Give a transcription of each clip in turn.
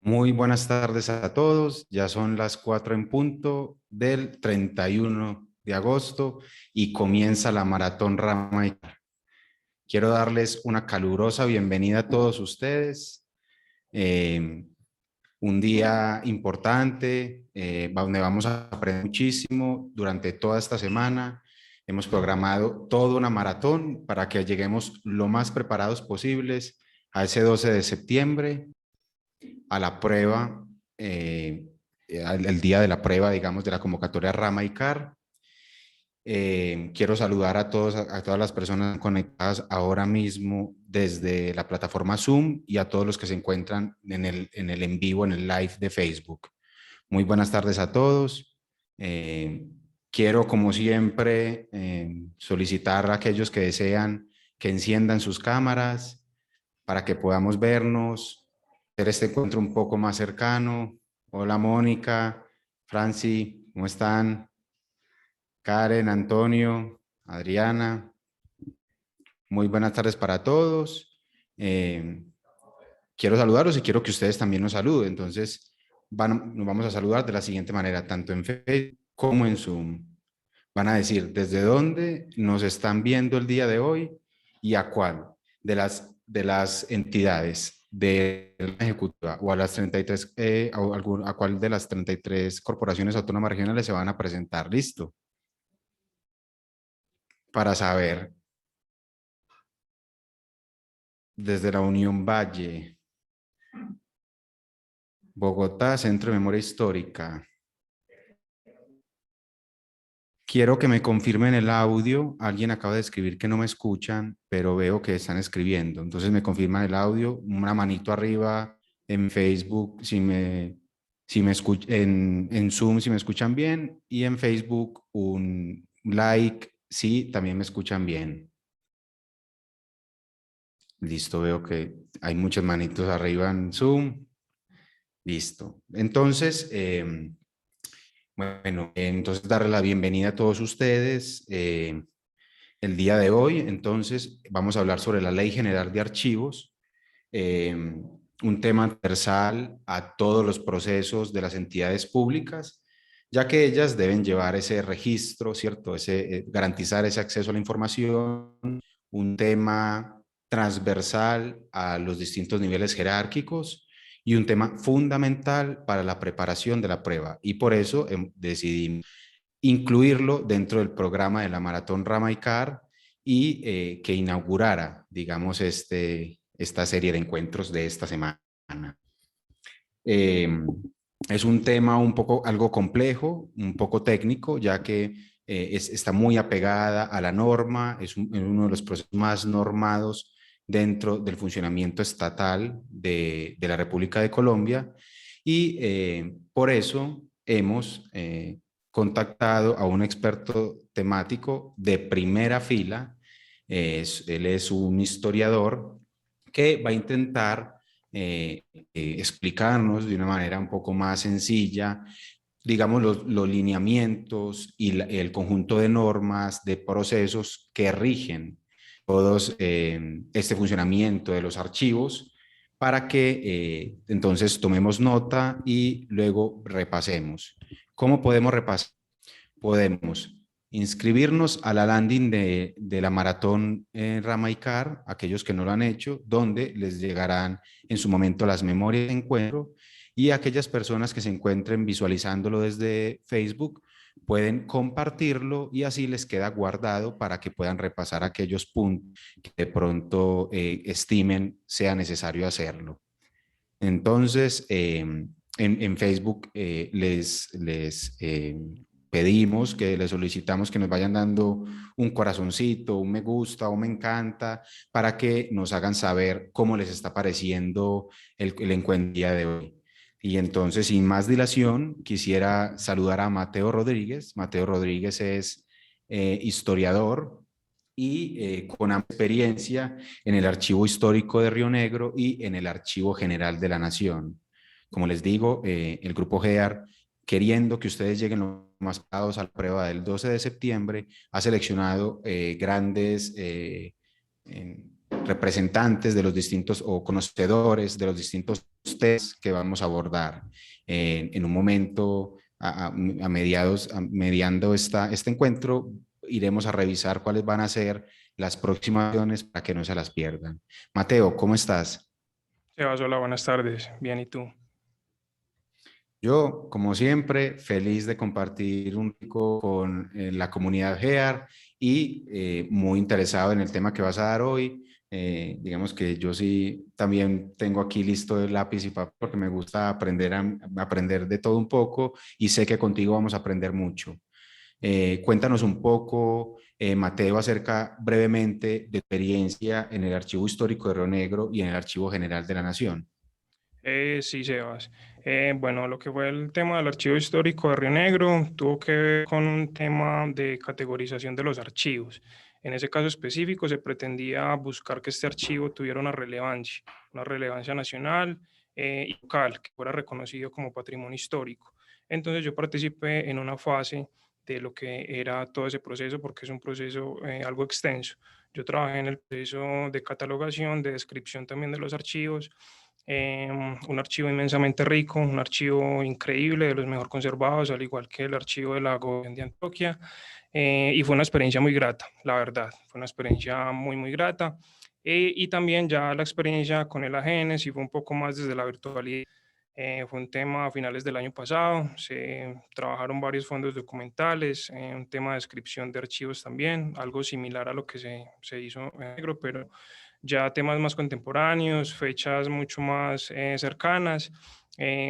Muy buenas tardes a todos. Ya son las 4 en punto del 31 de agosto y comienza la Maratón Rama y Car. Quiero darles una calurosa bienvenida a todos ustedes. Eh, un día importante donde vamos a aprender muchísimo durante toda esta semana. Hemos programado toda una maratón para que lleguemos lo más preparados posibles a ese 12 de septiembre a la prueba, al día de la prueba, digamos, de la convocatoria Rama y CAR. Quiero saludar a todos, a todas las personas conectadas ahora mismo desde la plataforma Zoom y a todos los que se encuentran en el en vivo, en el live de Facebook. Muy buenas tardes a todos. Eh, Quiero, como siempre, solicitar a aquellos que desean que enciendan sus cámaras para que podamos vernos, hacer este encuentro un poco más cercano. Hola Mónica, Franci, ¿cómo están? Karen, Antonio, Adriana, muy buenas tardes para todos. Eh, Quiero saludarlos y quiero que ustedes también nos saluden. Entonces, nos vamos a saludar de la siguiente manera, tanto en Facebook como en Zoom. Van a decir desde dónde nos están viendo el día de hoy y a cuál de las entidades de la ejecutiva o a las 33, a cuál de las 33 corporaciones autónomas regionales se van a presentar. Listo. Para saber, desde la Unión Valle, Bogotá, Centro de Memoria Histórica. Quiero que me confirmen el audio. Alguien acaba de escribir que no me escuchan, pero veo que están escribiendo. Entonces me confirman el audio, una manito arriba en Facebook si me en Zoom si me escuchan bien y en Facebook un like si también me escuchan bien. Listo, veo que hay muchas manitos arriba en Zoom. Listo. Entonces, bueno, entonces darle la bienvenida a todos ustedes. El día de hoy, entonces, vamos a hablar sobre la Ley General de Archivos, eh, un tema transversal a todos los procesos de las entidades públicas, ya que ellas deben llevar ese registro, ¿cierto? Garantizar ese acceso a la información, un tema transversal a los distintos niveles jerárquicos y un tema fundamental para la preparación de la prueba. Y por eso decidimos incluirlo dentro del programa de la Maratón Rama y Car y que inaugurara, digamos, esta serie de encuentros de esta semana. Eh, es un tema un poco algo complejo, un poco técnico, ya que está muy apegada a la norma, es uno de los procesos más normados dentro del funcionamiento estatal de la República de Colombia y por eso hemos contactado a un experto temático de primera fila. Él es un historiador que va a intentar explicarnos de una manera un poco más sencilla, digamos, los lineamientos y el conjunto de normas, de procesos que rigen todos este funcionamiento de los archivos para que entonces tomemos nota y luego repasemos. ¿Cómo podemos repasar? Podemos inscribirnos a la landing de la maratón Rama y Car, aquellos que no lo han hecho, donde les llegarán en su momento las memorias de encuentro y aquellas personas que se encuentren visualizándolo desde Facebook pueden compartirlo y así les queda guardado para que puedan repasar aquellos puntos que de pronto estimen sea necesario hacerlo. Entonces, en Facebook les pedimos, que les solicitamos que nos vayan dando un corazoncito, un me gusta, un me encanta, para que nos hagan saber cómo les está pareciendo el encuentro día de hoy. Y entonces, sin más dilación, quisiera saludar a Mateo Rodríguez. Mateo Rodríguez es historiador y con amplia experiencia en el Archivo Histórico de Río Negro y en el Archivo General de la Nación. Como les digo, el Grupo GEAR, queriendo que ustedes lleguen lo más preparados a la prueba del 12 de septiembre, ha seleccionado representantes de los distintos o conocedores de los distintos temas que vamos a abordar en un momento mediando este encuentro. Iremos a revisar cuáles van a ser las próximas acciones para que no se las pierdan. Mateo, ¿cómo estás? Sebas, hola, buenas tardes. Bien, ¿y tú? Yo, como siempre, feliz de compartir un rico con la comunidad GEAR y muy interesado en el tema que vas a dar hoy. Digamos que yo sí también tengo aquí listo el lápiz y papel porque me gusta aprender de todo un poco y sé que contigo vamos a aprender mucho. Cuéntanos un poco, Mateo, acerca brevemente de tu experiencia en el Archivo Histórico de Río Negro y en el Archivo General de la Nación. Sí, Sebas. Bueno, lo que fue el tema del archivo histórico de Río Negro tuvo que ver con un tema de categorización de los archivos. En ese caso específico se pretendía buscar que este archivo tuviera una relevancia nacional y local, que fuera reconocido como patrimonio histórico. Entonces yo participé en una fase de lo que era todo ese proceso, porque es un proceso algo extenso. Yo trabajé en el proceso de catalogación, de descripción también de los archivos, un archivo inmensamente rico, un archivo increíble, de los mejor conservados, al igual que el archivo de la Gobernación de Antioquia, y fue una experiencia muy grata, la verdad, fue una experiencia muy, muy grata, y también ya la experiencia con el AGN, sí fue un poco más desde la virtualidad. Fue un tema a finales del año pasado, se trabajaron varios fondos documentales, un tema de descripción de archivos también, algo similar a lo que se hizo en negro, pero ya temas más contemporáneos, fechas mucho más cercanas,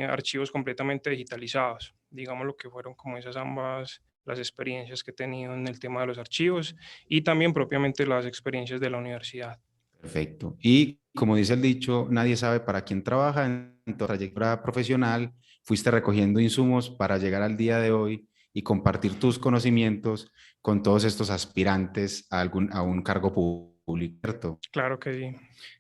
archivos completamente digitalizados. Digamos lo que fueron como esas ambas las experiencias que he tenido en el tema de los archivos y también propiamente las experiencias de la universidad. Perfecto. Y como dice el dicho, nadie sabe para quién trabaja. En tu trayectoria profesional fuiste recogiendo insumos para llegar al día de hoy y compartir tus conocimientos con todos estos aspirantes a un cargo público, ¿cierto? Claro que sí.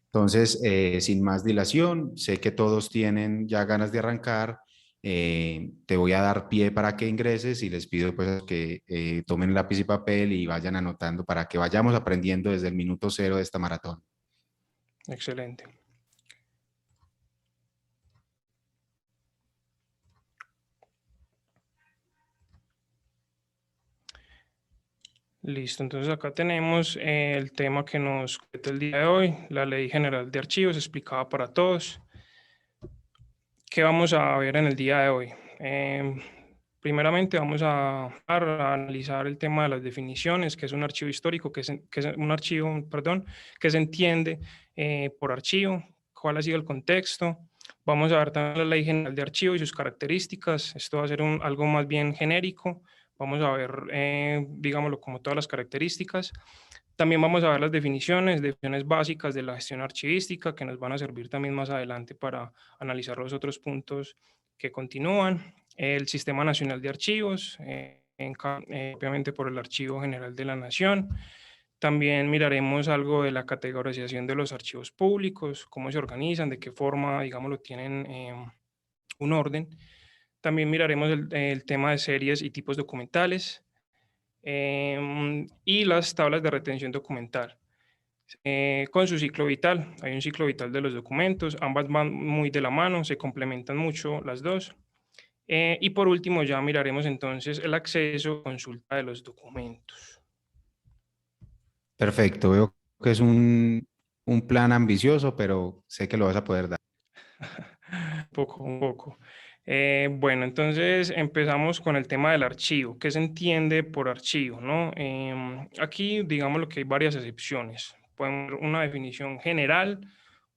Entonces, sin más dilación, sé que todos tienen ya ganas de arrancar. Te voy a dar pie para que ingreses y les pido pues que tomen lápiz y papel y vayan anotando para que vayamos aprendiendo desde el minuto cero de esta maratón. Excelente. Listo, entonces acá tenemos el tema que nos compete el día de hoy, la Ley General de Archivos explicada para todos. ¿Qué vamos a ver en el día de hoy? Primeramente vamos a analizar el tema de las definiciones, que es un archivo histórico, que es un archivo, perdón, que se entiende por archivo, cuál ha sido el contexto. Vamos a ver también la Ley General de Archivos y sus características. Esto va a ser algo más bien genérico. Vamos a ver, digámoslo, como todas las características. También vamos a ver las definiciones básicas de la gestión archivística, que nos van a servir también más adelante para analizar los otros puntos que continúan. El Sistema Nacional de Archivos, obviamente por el Archivo General de la Nación. También miraremos algo de la categorización de los archivos públicos, cómo se organizan, de qué forma, digamos, tienen un orden. También miraremos el tema de series y tipos documentales, y las tablas de retención documental. Con su ciclo vital, hay un ciclo vital de los documentos, ambas van muy de la mano, se complementan mucho las dos. Y por último ya miraremos entonces el acceso, consulta de los documentos. Perfecto, veo que es un plan ambicioso, pero sé que lo vas a poder dar. Poco a poco. Bueno, entonces empezamos con el tema del archivo. ¿Qué se entiende por archivo, no? Aquí, digamos lo que hay varias excepciones. Podemos ver una definición general,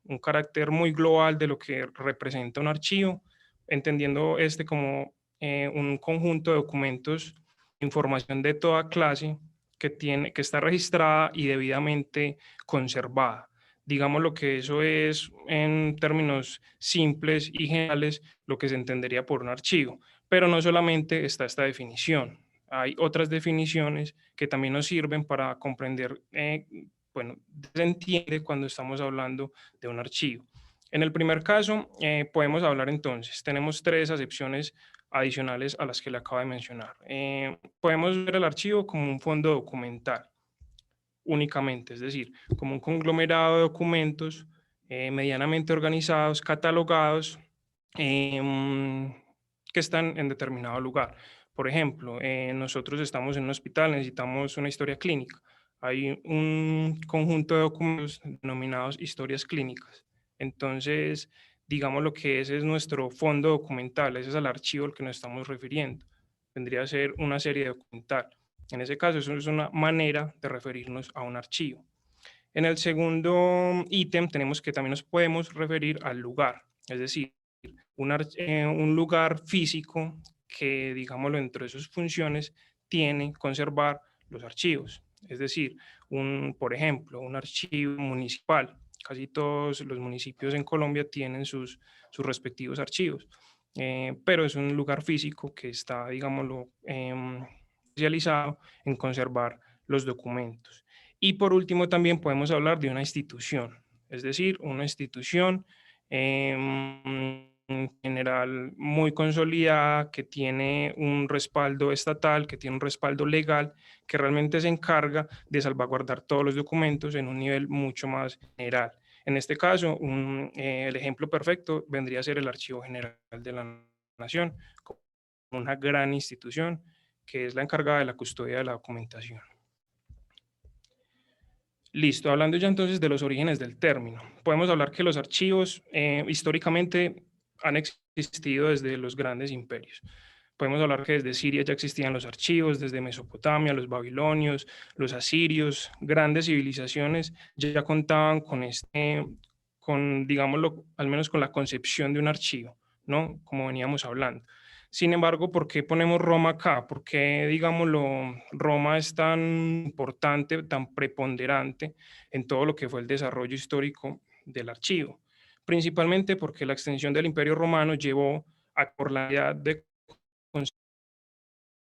un carácter muy global de lo que representa un archivo, entendiendo este como un conjunto de documentos, información de toda clase que está registrada y debidamente conservada. Digamos lo que eso es en términos simples y generales lo que se entendería por un archivo. Pero no solamente está esta definición, hay otras definiciones que también nos sirven para comprender, bueno, se entiende cuando estamos hablando de un archivo. En el primer caso, podemos hablar entonces, tenemos tres acepciones adicionales a las que le acabo de mencionar. Podemos ver el archivo como un fondo documental. únicamente, es decir, como un conglomerado de documentos medianamente organizados, catalogados, em, que están en determinado lugar. Por ejemplo, nosotros estamos en un hospital, necesitamos una historia clínica. Hay un conjunto de documentos denominados historias clínicas. Entonces, digamos lo que es nuestro fondo documental, ese es el archivo al que nos estamos refiriendo. Vendría a ser una serie documental. En ese caso, eso es una manera de referirnos a un archivo. En el segundo ítem tenemos que también nos podemos referir al lugar, es decir, un lugar físico que, digámoslo, dentro de sus funciones, tiene conservar los archivos. Es decir, por ejemplo, un archivo municipal. Casi todos los municipios en Colombia tienen sus respectivos archivos, pero es un lugar físico que está, digámoslo, especializado en conservar los documentos. Y por último, también podemos hablar de una institución, es decir, una institución en general muy consolidada, que tiene un respaldo estatal, que tiene un respaldo legal, que realmente se encarga de salvaguardar todos los documentos en un nivel mucho más general. En este caso, el ejemplo perfecto vendría a ser el Archivo General de la Nación, como una gran institución que es la encargada de la custodia de la documentación. Listo, hablando ya entonces de los orígenes del término, podemos hablar que los archivos históricamente han existido desde los grandes imperios. Podemos hablar que desde Siria ya existían los archivos, desde Mesopotamia, los babilonios, los asirios, grandes civilizaciones ya contaban con, digámoslo, al menos con la concepción de un archivo, ¿no? Como veníamos hablando. Sin embargo, ¿por qué ponemos Roma acá? ¿Por qué, digámoslo, Roma es tan importante, tan preponderante en todo lo que fue el desarrollo histórico del archivo? Principalmente porque la extensión del Imperio Romano llevó a por la idea de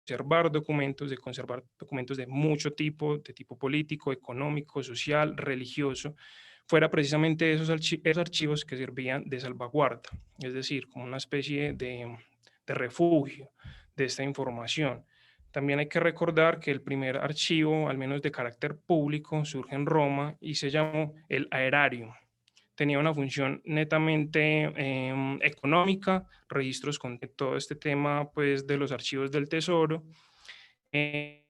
conservar documentos de mucho tipo, de tipo político, económico, social, religioso, fuera precisamente esos archivos que servían de salvaguarda, es decir, como una especie de refugio de esta información. También hay que recordar que el primer archivo, al menos de carácter público, surge en Roma y se llamó el Aerario. Tenía una función netamente económica, registros con todo este tema pues, de los archivos del tesoro, eh,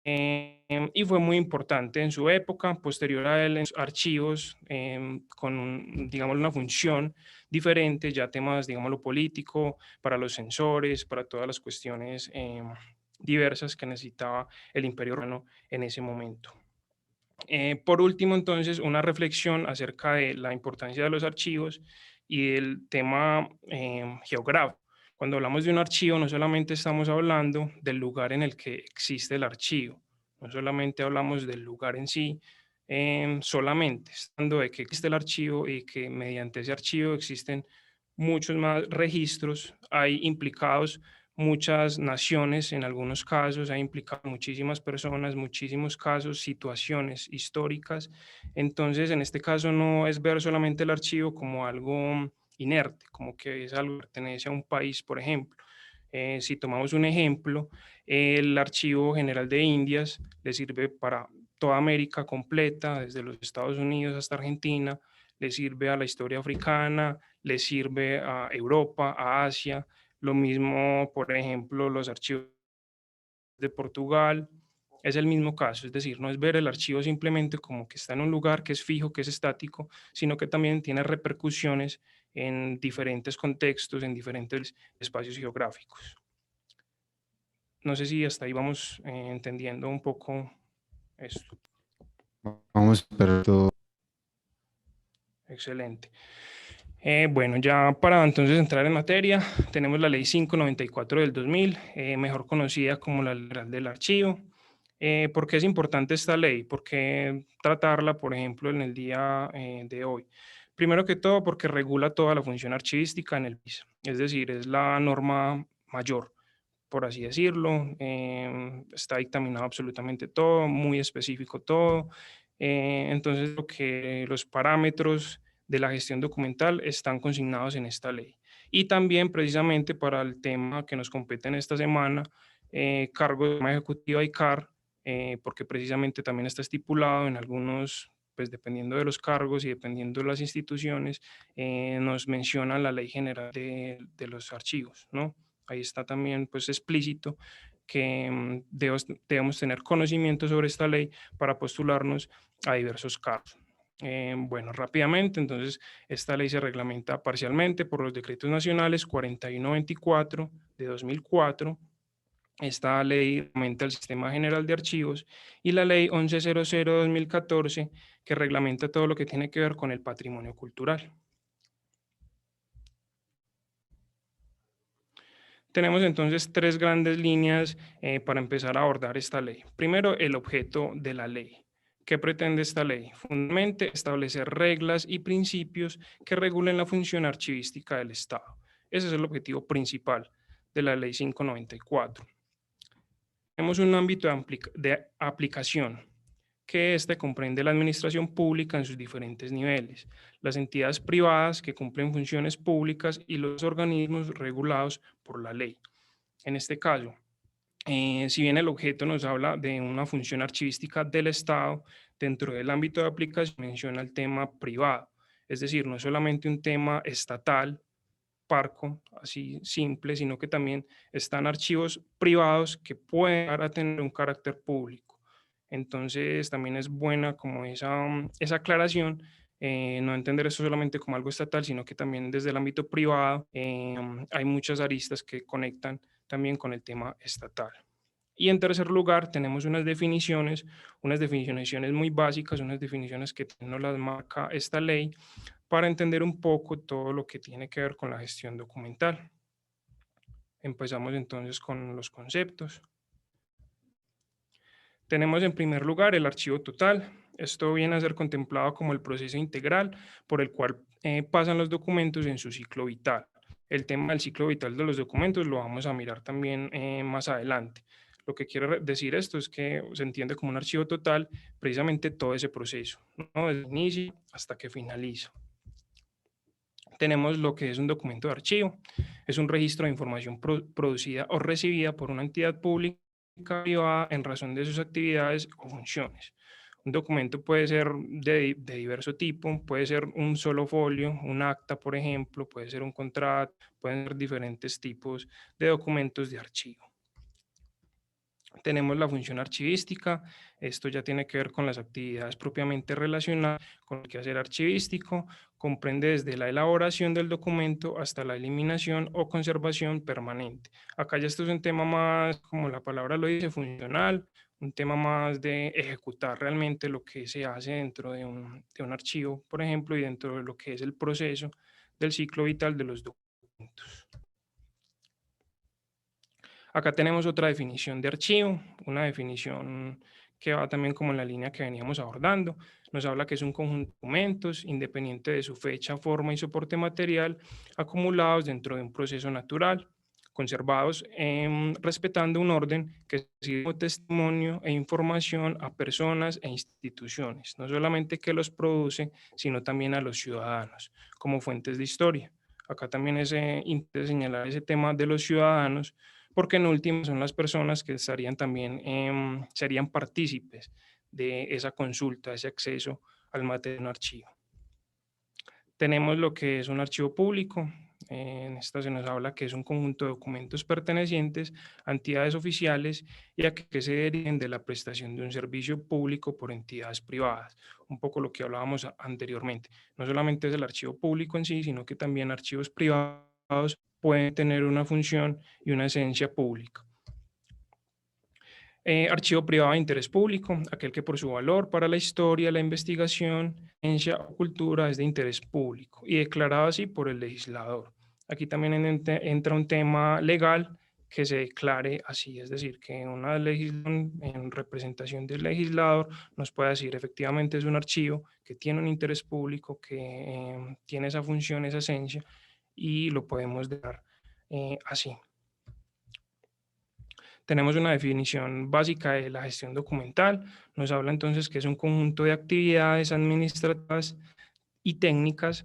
y fue muy importante en su época. Posterior a él, en sus archivos con, digamos, una función diferente, ya temas, digamos, lo político, para los censores, para todas las cuestiones diversas que necesitaba el Imperio Romano en ese momento. Por último, entonces, una reflexión acerca de la importancia de los archivos y del tema geográfico. Cuando hablamos de un archivo, no solamente estamos hablando del lugar en el que existe el archivo, no solamente hablamos del lugar en sí, solamente estando de que existe el archivo y que mediante ese archivo existen muchos más registros, hay implicados muchas naciones, en algunos casos ha implicado muchísimas personas, muchísimos casos, situaciones históricas. Entonces, en este caso no es ver solamente el archivo como algo inerte, como que es algo que pertenece a un país, por ejemplo. Si tomamos un ejemplo, el Archivo General de Indias le sirve para toda América completa, desde los Estados Unidos hasta Argentina, le sirve a la historia africana, le sirve a Europa, a Asia, lo mismo, por ejemplo, los archivos de Portugal, es el mismo caso, es decir, no es ver el archivo simplemente como que está en un lugar que es fijo, que es estático, sino que también tiene repercusiones en diferentes contextos, en diferentes espacios geográficos. No sé si hasta ahí vamos entendiendo un poco esto. Vamos, pero Excelente. Bueno, ya para entonces entrar en materia, tenemos la Ley 594 del 2000, mejor conocida como la Ley General del Archivo. ¿Por qué es importante esta ley? ¿Por qué tratarla, por ejemplo, en el día de hoy? Primero que todo, porque regula toda la función archivística en el país, es decir, es la norma mayor, por así decirlo. Está dictaminado absolutamente todo, muy específico todo. Entonces, lo que los parámetros de la gestión documental están consignados en esta ley. Y también, precisamente para el tema que nos compete en esta semana, cargo de forma ejecutiva y CAR, porque precisamente también está estipulado en algunos, pues dependiendo de los cargos y dependiendo de las instituciones, nos menciona la Ley General de los Archivos, ¿no? Ahí está también pues explícito que debemos tener conocimiento sobre esta ley para postularnos a diversos cargos. Bueno, rápidamente, entonces, esta ley se reglamenta parcialmente por los decretos nacionales 4124 de 2004. Esta ley reglamenta el Sistema General de Archivos y la ley 1100 de 2014, que reglamenta todo lo que tiene que ver con el patrimonio cultural. Tenemos entonces tres grandes líneas para empezar a abordar esta ley. Primero, el objeto de la ley. ¿Qué pretende esta ley? Fundamentalmente, establecer reglas y principios que regulen la función archivística del Estado. Ese es el objetivo principal de la ley 594. Tenemos un ámbito de aplicación, que este comprende la administración pública en sus diferentes niveles, las entidades privadas que cumplen funciones públicas y los organismos regulados por la ley. En este caso, si bien el objeto nos habla de una función archivística del Estado, dentro del ámbito de aplicación menciona el tema privado, es decir, no es solamente un tema estatal, parco, así simple, sino que también están archivos privados que pueden llegar a tener un carácter público. Entonces, también es buena como esa aclaración, no entender esto solamente como algo estatal, sino que también desde el ámbito privado hay muchas aristas que conectan también con el tema estatal. Y en tercer lugar, tenemos unas definiciones muy básicas, unas definiciones que nos las marca esta ley para entender un poco todo lo que tiene que ver con la gestión documental. Empezamos entonces con los conceptos. Tenemos en primer lugar el archivo total. Esto viene a ser contemplado como el proceso integral por el cual pasan los documentos en su ciclo vital. El tema del ciclo vital de los documentos lo vamos a mirar también más adelante. Lo que quiere decir esto es que se entiende como un archivo total precisamente todo ese proceso, ¿no? Desde el inicio hasta que finaliza. Tenemos lo que es un documento de archivo. Es un registro de información producida o recibida por una entidad pública o privada en razón de sus actividades o funciones. Un documento puede ser de diverso tipo, puede ser un solo folio, un acta, por ejemplo, puede ser un contrato, pueden ser diferentes tipos de documentos de archivo. Tenemos la función archivística. Esto ya tiene que ver con las actividades propiamente relacionadas con el quehacer archivístico. Comprende desde la elaboración del documento hasta la eliminación o conservación permanente. Acá ya esto es un tema más, como la palabra lo dice, funcional, un tema más de ejecutar realmente lo que se hace dentro de un archivo, por ejemplo, y dentro de lo que es el proceso del ciclo vital de los documentos. Acá tenemos otra definición de archivo, una definición que va también como en la línea que veníamos abordando. Nos habla que es un conjunto de documentos, independiente de su fecha, forma y soporte material, acumulados dentro de un proceso natural, conservados respetando un orden que sirve como testimonio e información a personas e instituciones, no solamente que los produce, sino también a los ciudadanos, como fuentes de historia. Acá también es importante señalar ese tema de los ciudadanos, porque en último son las personas que estarían también, serían partícipes de esa consulta, ese acceso al material de un archivo. Tenemos lo que es un archivo público. En esta se nos habla que es un conjunto de documentos pertenecientes a entidades oficiales y a que se deriven de la prestación de un servicio público por entidades privadas. Un poco lo que hablábamos anteriormente. No solamente es el archivo público en sí, sino que también archivos privados pueden tener una función y una esencia pública. Archivo privado de interés público, aquel que por su valor para la historia, la investigación, ciencia o cultura es de interés público y declarado así por el legislador. Aquí también entra un tema legal que se declare así, es decir, que una legislación en representación del legislador nos pueda decir efectivamente es un archivo que tiene un interés público, que tiene esa función, esa esencia y lo podemos dar así. Tenemos una definición básica de la gestión documental. Nos habla entonces que es un conjunto de actividades administrativas y técnicas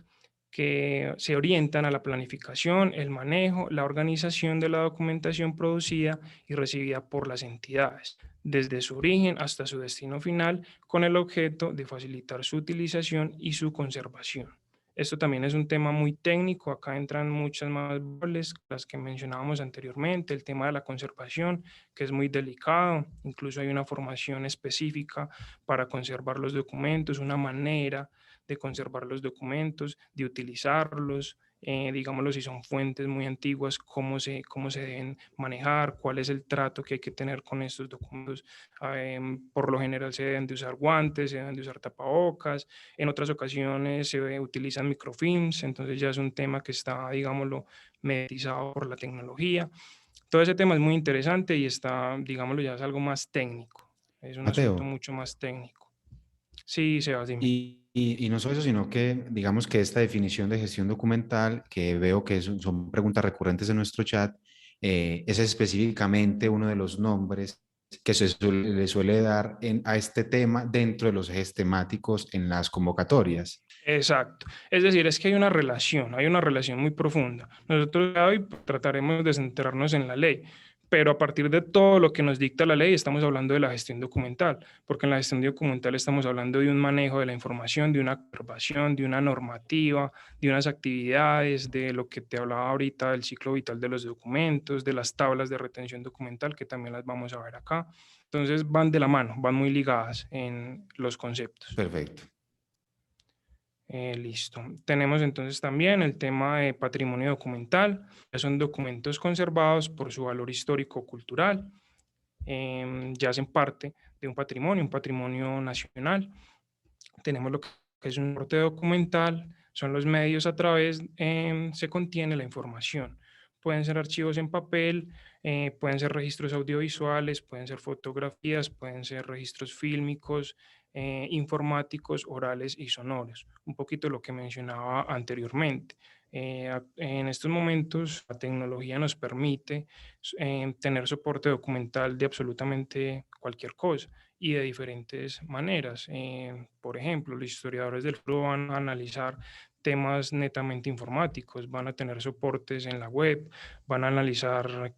que se orientan a la planificación, el manejo, la organización de la documentación producida y recibida por las entidades, desde su origen hasta su destino final, con el objeto de facilitar su utilización y su conservación. Esto también es un tema muy técnico, acá entran muchas más variables, las que mencionábamos anteriormente, el tema de la conservación, que es muy delicado, incluso hay una formación específica para conservar los documentos, una manera de conservar los documentos, de utilizarlos, digámoslo, si son fuentes muy antiguas, cómo se deben manejar, cuál es el trato que hay que tener con estos documentos. Por lo general se deben de usar guantes, se deben de usar tapabocas, en otras ocasiones se utilizan microfilms, entonces ya es un tema que está, digámoslo, mediatizado por la tecnología. Todo ese tema es muy interesante y está, digámoslo, ya es algo más técnico, es un asunto Mateo, mucho más técnico. Sí, Sebas, dime. y no solo eso, sino que digamos que esta definición de gestión documental, que veo que son preguntas recurrentes en nuestro chat, es específicamente uno de los nombres que le suele dar a este tema dentro de los ejes temáticos en las convocatorias. Exacto. Es decir, es que hay una relación muy profunda. Nosotros hoy trataremos de centrarnos en la ley, pero a partir de todo lo que nos dicta la ley estamos hablando de la gestión documental, porque en la gestión documental estamos hablando de un manejo de la información, de una observación, de una normativa, de unas actividades, de lo que te hablaba ahorita del ciclo vital de los documentos, de las tablas de retención documental, que también las vamos a ver acá. Entonces van de la mano, van muy ligadas en los conceptos. Perfecto. Listo. Tenemos entonces también el tema de patrimonio documental. Son documentos conservados por su valor histórico-cultural. Ya hacen parte de un patrimonio nacional. Tenemos lo que es un soporte documental, son los medios a través se contiene la información. Pueden ser archivos en papel, pueden ser registros audiovisuales, pueden ser fotografías, pueden ser registros fílmicos, informáticos, orales y sonoros. Un poquito lo que mencionaba anteriormente. En estos momentos la tecnología nos permite tener soporte documental de absolutamente cualquier cosa y de diferentes maneras. Por ejemplo, los historiadores del futuro van a analizar temas netamente informáticos, van a tener soportes en la web, van a analizar,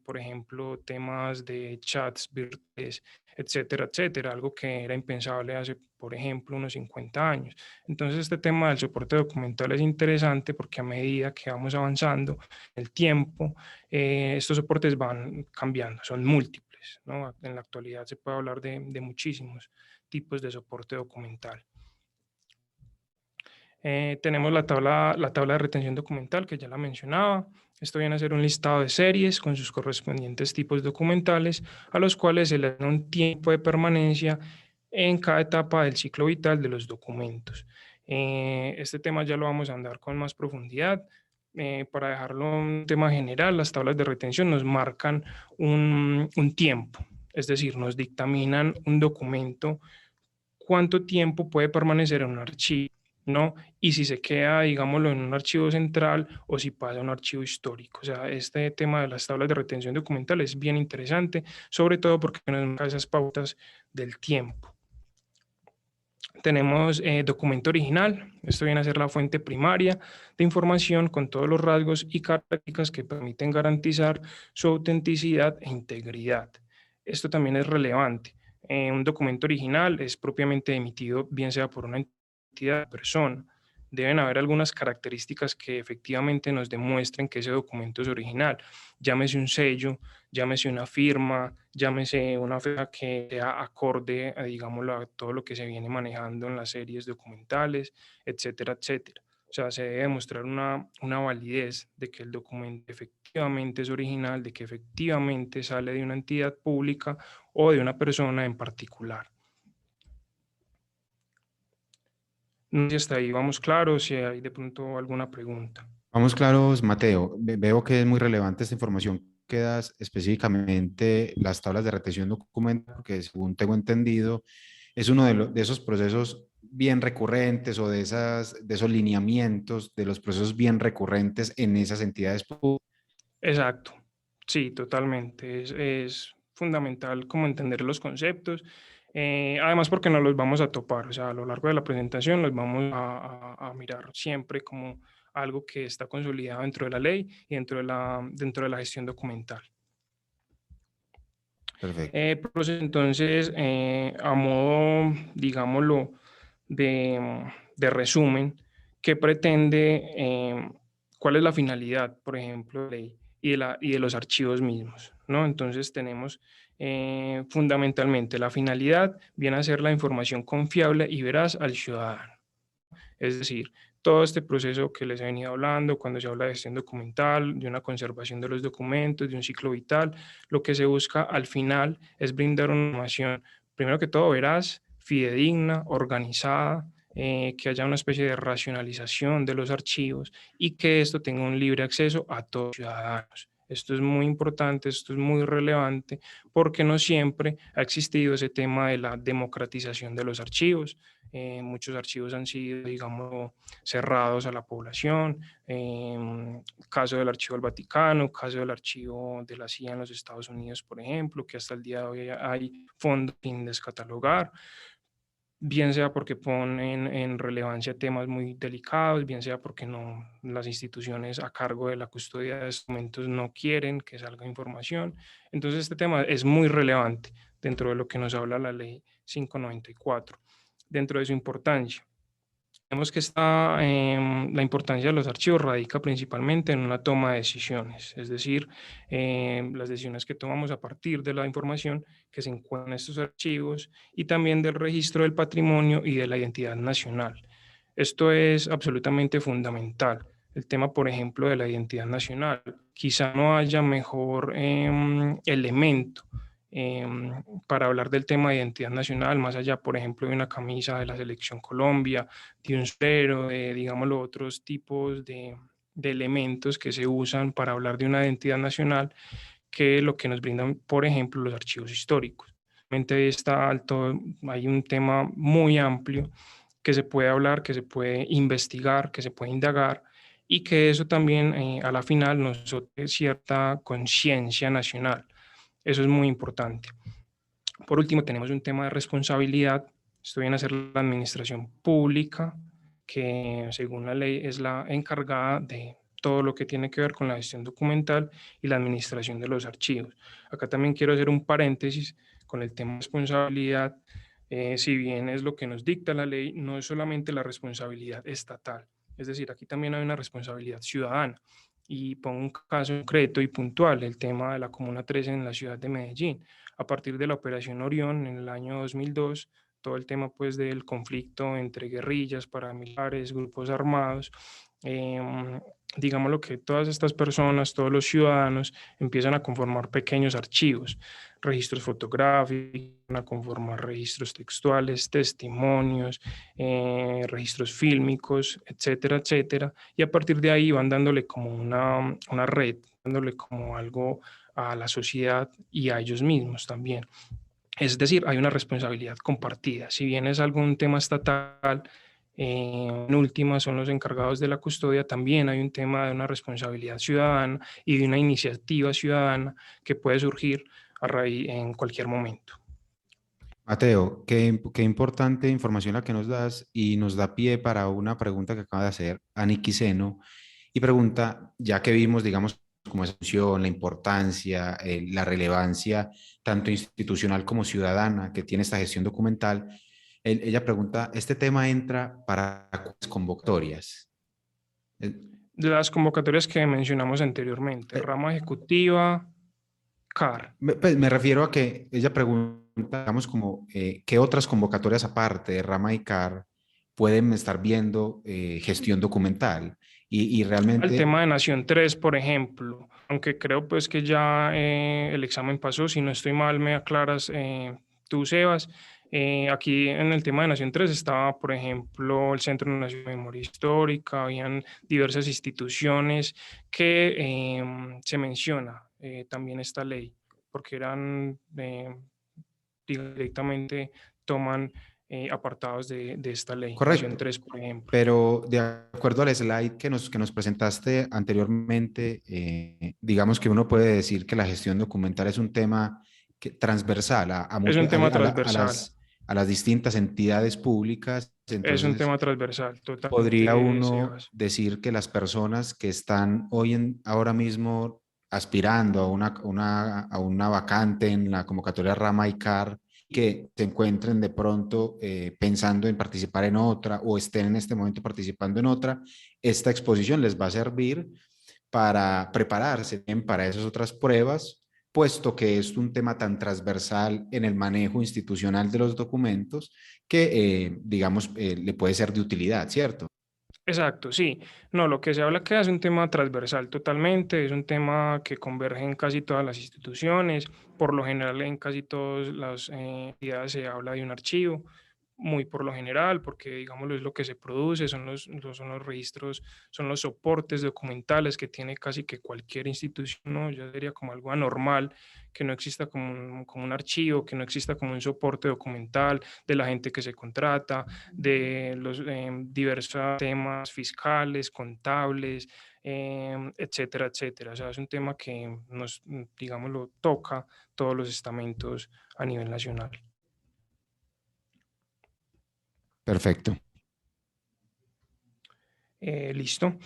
por ejemplo, temas de chats virtuales, etcétera, etcétera, algo que era impensable hace, por ejemplo, unos 50 años. Entonces, este tema del soporte documental es interesante porque a medida que vamos avanzando el tiempo, estos soportes van cambiando, son múltiples, ¿no? En la actualidad se puede hablar de muchísimos tipos de soporte documental. Tenemos la tabla de retención documental, que ya la mencionaba. Esto viene a ser un listado de series con sus correspondientes tipos documentales, a los cuales se le da un tiempo de permanencia en cada etapa del ciclo vital de los documentos. Este tema ya lo vamos a andar con más profundidad. Para dejarlo un tema general, las tablas de retención nos marcan un tiempo, es decir, nos dictaminan un documento, cuánto tiempo puede permanecer en un archivo, ¿no? Y si se queda, digámoslo, en un archivo central o si pasa a un archivo histórico. O sea, este tema de las tablas de retención documental es bien interesante, sobre todo porque nos marca esas pautas del tiempo. Tenemos documento original, esto viene a ser la fuente primaria de información con todos los rasgos y características que permiten garantizar su autenticidad e integridad. Esto también es relevante. Un documento original es propiamente emitido bien sea por una entidad o persona. Deben haber algunas características que efectivamente nos demuestren que ese documento es original. Llámese un sello, llámese una firma, llámese una fecha que sea acorde, digámoslo, a todo lo que se viene manejando en las series documentales, etcétera, etcétera. O sea, se debe demostrar una validez de que el documento efectivamente es original, de que efectivamente sale de una entidad pública o de una persona en particular. No sé si hasta ahí vamos claros, si hay de pronto alguna pregunta. Vamos claros, Mateo. Veo que es muy relevante esta información que das, específicamente las tablas de retención documental, porque según tengo entendido, es uno de esos procesos bien recurrentes o de esos lineamientos, de los procesos bien recurrentes en esas entidades públicas. Exacto, sí, totalmente. Es fundamental como entender los conceptos. Además porque nos los vamos a topar, o sea, a lo largo de la presentación los vamos a mirar siempre como algo que está consolidado dentro de la ley y dentro de la gestión documental. Perfecto. Pues entonces, a modo, digámoslo, de resumen, ¿qué pretende, cuál es la finalidad, por ejemplo, de la ley y de los archivos mismos, ¿no? Entonces tenemos fundamentalmente la finalidad viene a ser la información confiable y veraz al ciudadano. Es decir, todo este proceso que les he venido hablando, cuando se habla de gestión documental, de una conservación de los documentos, de un ciclo vital, lo que se busca al final es brindar una información, primero que todo, veraz, fidedigna, organizada, que haya una especie de racionalización de los archivos y que esto tenga un libre acceso a todos los ciudadanos. Esto es muy importante, esto es muy relevante, porque no siempre ha existido ese tema de la democratización de los archivos. Muchos archivos han sido, digamos, cerrados a la población. Caso del Archivo del Vaticano, caso del Archivo de la CIA en los Estados Unidos, por ejemplo, que hasta el día de hoy hay fondos sin descatalogar, bien sea porque ponen en relevancia temas muy delicados, bien sea porque no, las instituciones a cargo de la custodia de estos documentos no quieren que salga información. Entonces, este tema es muy relevante dentro de lo que nos habla la ley 594 dentro de su importancia. Vemos que la importancia de los archivos radica principalmente en una toma de decisiones, es decir, las decisiones que tomamos a partir de la información que se encuentra en estos archivos y también del registro del patrimonio y de la identidad nacional. Esto es absolutamente fundamental. El tema, por ejemplo, de la identidad nacional. Quizá no haya mejor elemento para hablar del tema de identidad nacional, más allá, por ejemplo, de una camisa de la Selección Colombia, de un cero, de, digámoslo, otros tipos de elementos que se usan para hablar de una identidad nacional, que lo que nos brindan, por ejemplo, los archivos históricos. Realmente está alto, hay un tema muy amplio que se puede hablar, que se puede investigar, que se puede indagar, y que eso también a la final nos otorga cierta conciencia nacional. Eso es muy importante. Por último, tenemos un tema de responsabilidad. Esto viene a ser la administración pública, que según la ley es la encargada de todo lo que tiene que ver con la gestión documental y la administración de los archivos. Acá también quiero hacer un paréntesis con el tema de responsabilidad. Si bien es lo que nos dicta la ley, no es solamente la responsabilidad estatal. Es decir, aquí también hay una responsabilidad ciudadana. Y pongo un caso concreto y puntual, el tema de la Comuna 13 en la ciudad de Medellín. A partir de la Operación Orión en el año 2002, todo el tema pues del conflicto entre guerrillas, paramilitares, grupos armados, eh, digámoslo que todas estas personas, todos los ciudadanos empiezan a conformar pequeños archivos, registros fotográficos, a conformar registros textuales, testimonios, registros fílmicos, etcétera, etcétera, y a partir de ahí van dándole como una red, dándole como algo a la sociedad y a ellos mismos también. Es decir, hay una responsabilidad compartida. Si bien es algún tema estatal, en última son los encargados de la custodia, también hay un tema de una responsabilidad ciudadana y de una iniciativa ciudadana que puede surgir a raíz en cualquier momento. Mateo, qué importante información la que nos das y nos da pie para una pregunta que acaba de hacer Aniki Seno y pregunta, ya que vimos, digamos, como esa función, la importancia, la relevancia tanto institucional como ciudadana que tiene esta gestión documental, ella pregunta, ¿este tema entra para cuáles convocatorias? Eh, De las convocatorias que mencionamos anteriormente, eh, rama ejecutiva, CAR. pues me refiero a que ella pregunta, digamos, como, ¿qué otras convocatorias aparte de Rama y CAR pueden estar viendo gestión documental? Y Al realmente, tema de Nación 3, por ejemplo, aunque creo pues que ya el examen pasó, si no estoy mal me aclaras tú, Sebas. Aquí en el tema de Nación 3 estaba, por ejemplo, el Centro Nacional de Memoria Histórica, habían diversas instituciones que se menciona también esta ley, porque eran directamente toman apartados de esta ley, Nación correcto, 3, por ejemplo. pero de acuerdo al slide que nos presentaste anteriormente, digamos que uno puede decir que la gestión documental es un tema transversal Es un tema transversal. a las distintas entidades públicas. Es un Entonces, tema transversal, podría totalmente, uno Sebas. decir que las personas que están ahora mismo aspirando a a una vacante en la convocatoria Rama y CAR, que se encuentren de pronto pensando en participar en otra o estén en este momento participando en otra, esta exposición les va a servir para prepararse bien para esas otras pruebas, puesto que es un tema tan transversal en el manejo institucional de los documentos que, digamos, le puede ser de utilidad, ¿cierto? Exacto, sí. No, lo que se habla acá es un tema transversal totalmente, es un tema que converge en casi todas las instituciones, por lo general en casi todas las entidades se habla de un archivo, muy por lo general, porque digámoslo es lo que se produce, son los registros, son los soportes documentales que tiene casi que cualquier institución, ¿no? Ya sería como algo anormal que no exista como un archivo, que no exista como un soporte documental de la gente que se contrata, de los diversos temas fiscales, contables, etcétera, etcétera. O sea, es un tema que nos, digámoslo, toca todos los estamentos a nivel nacional. Perfecto. Listo.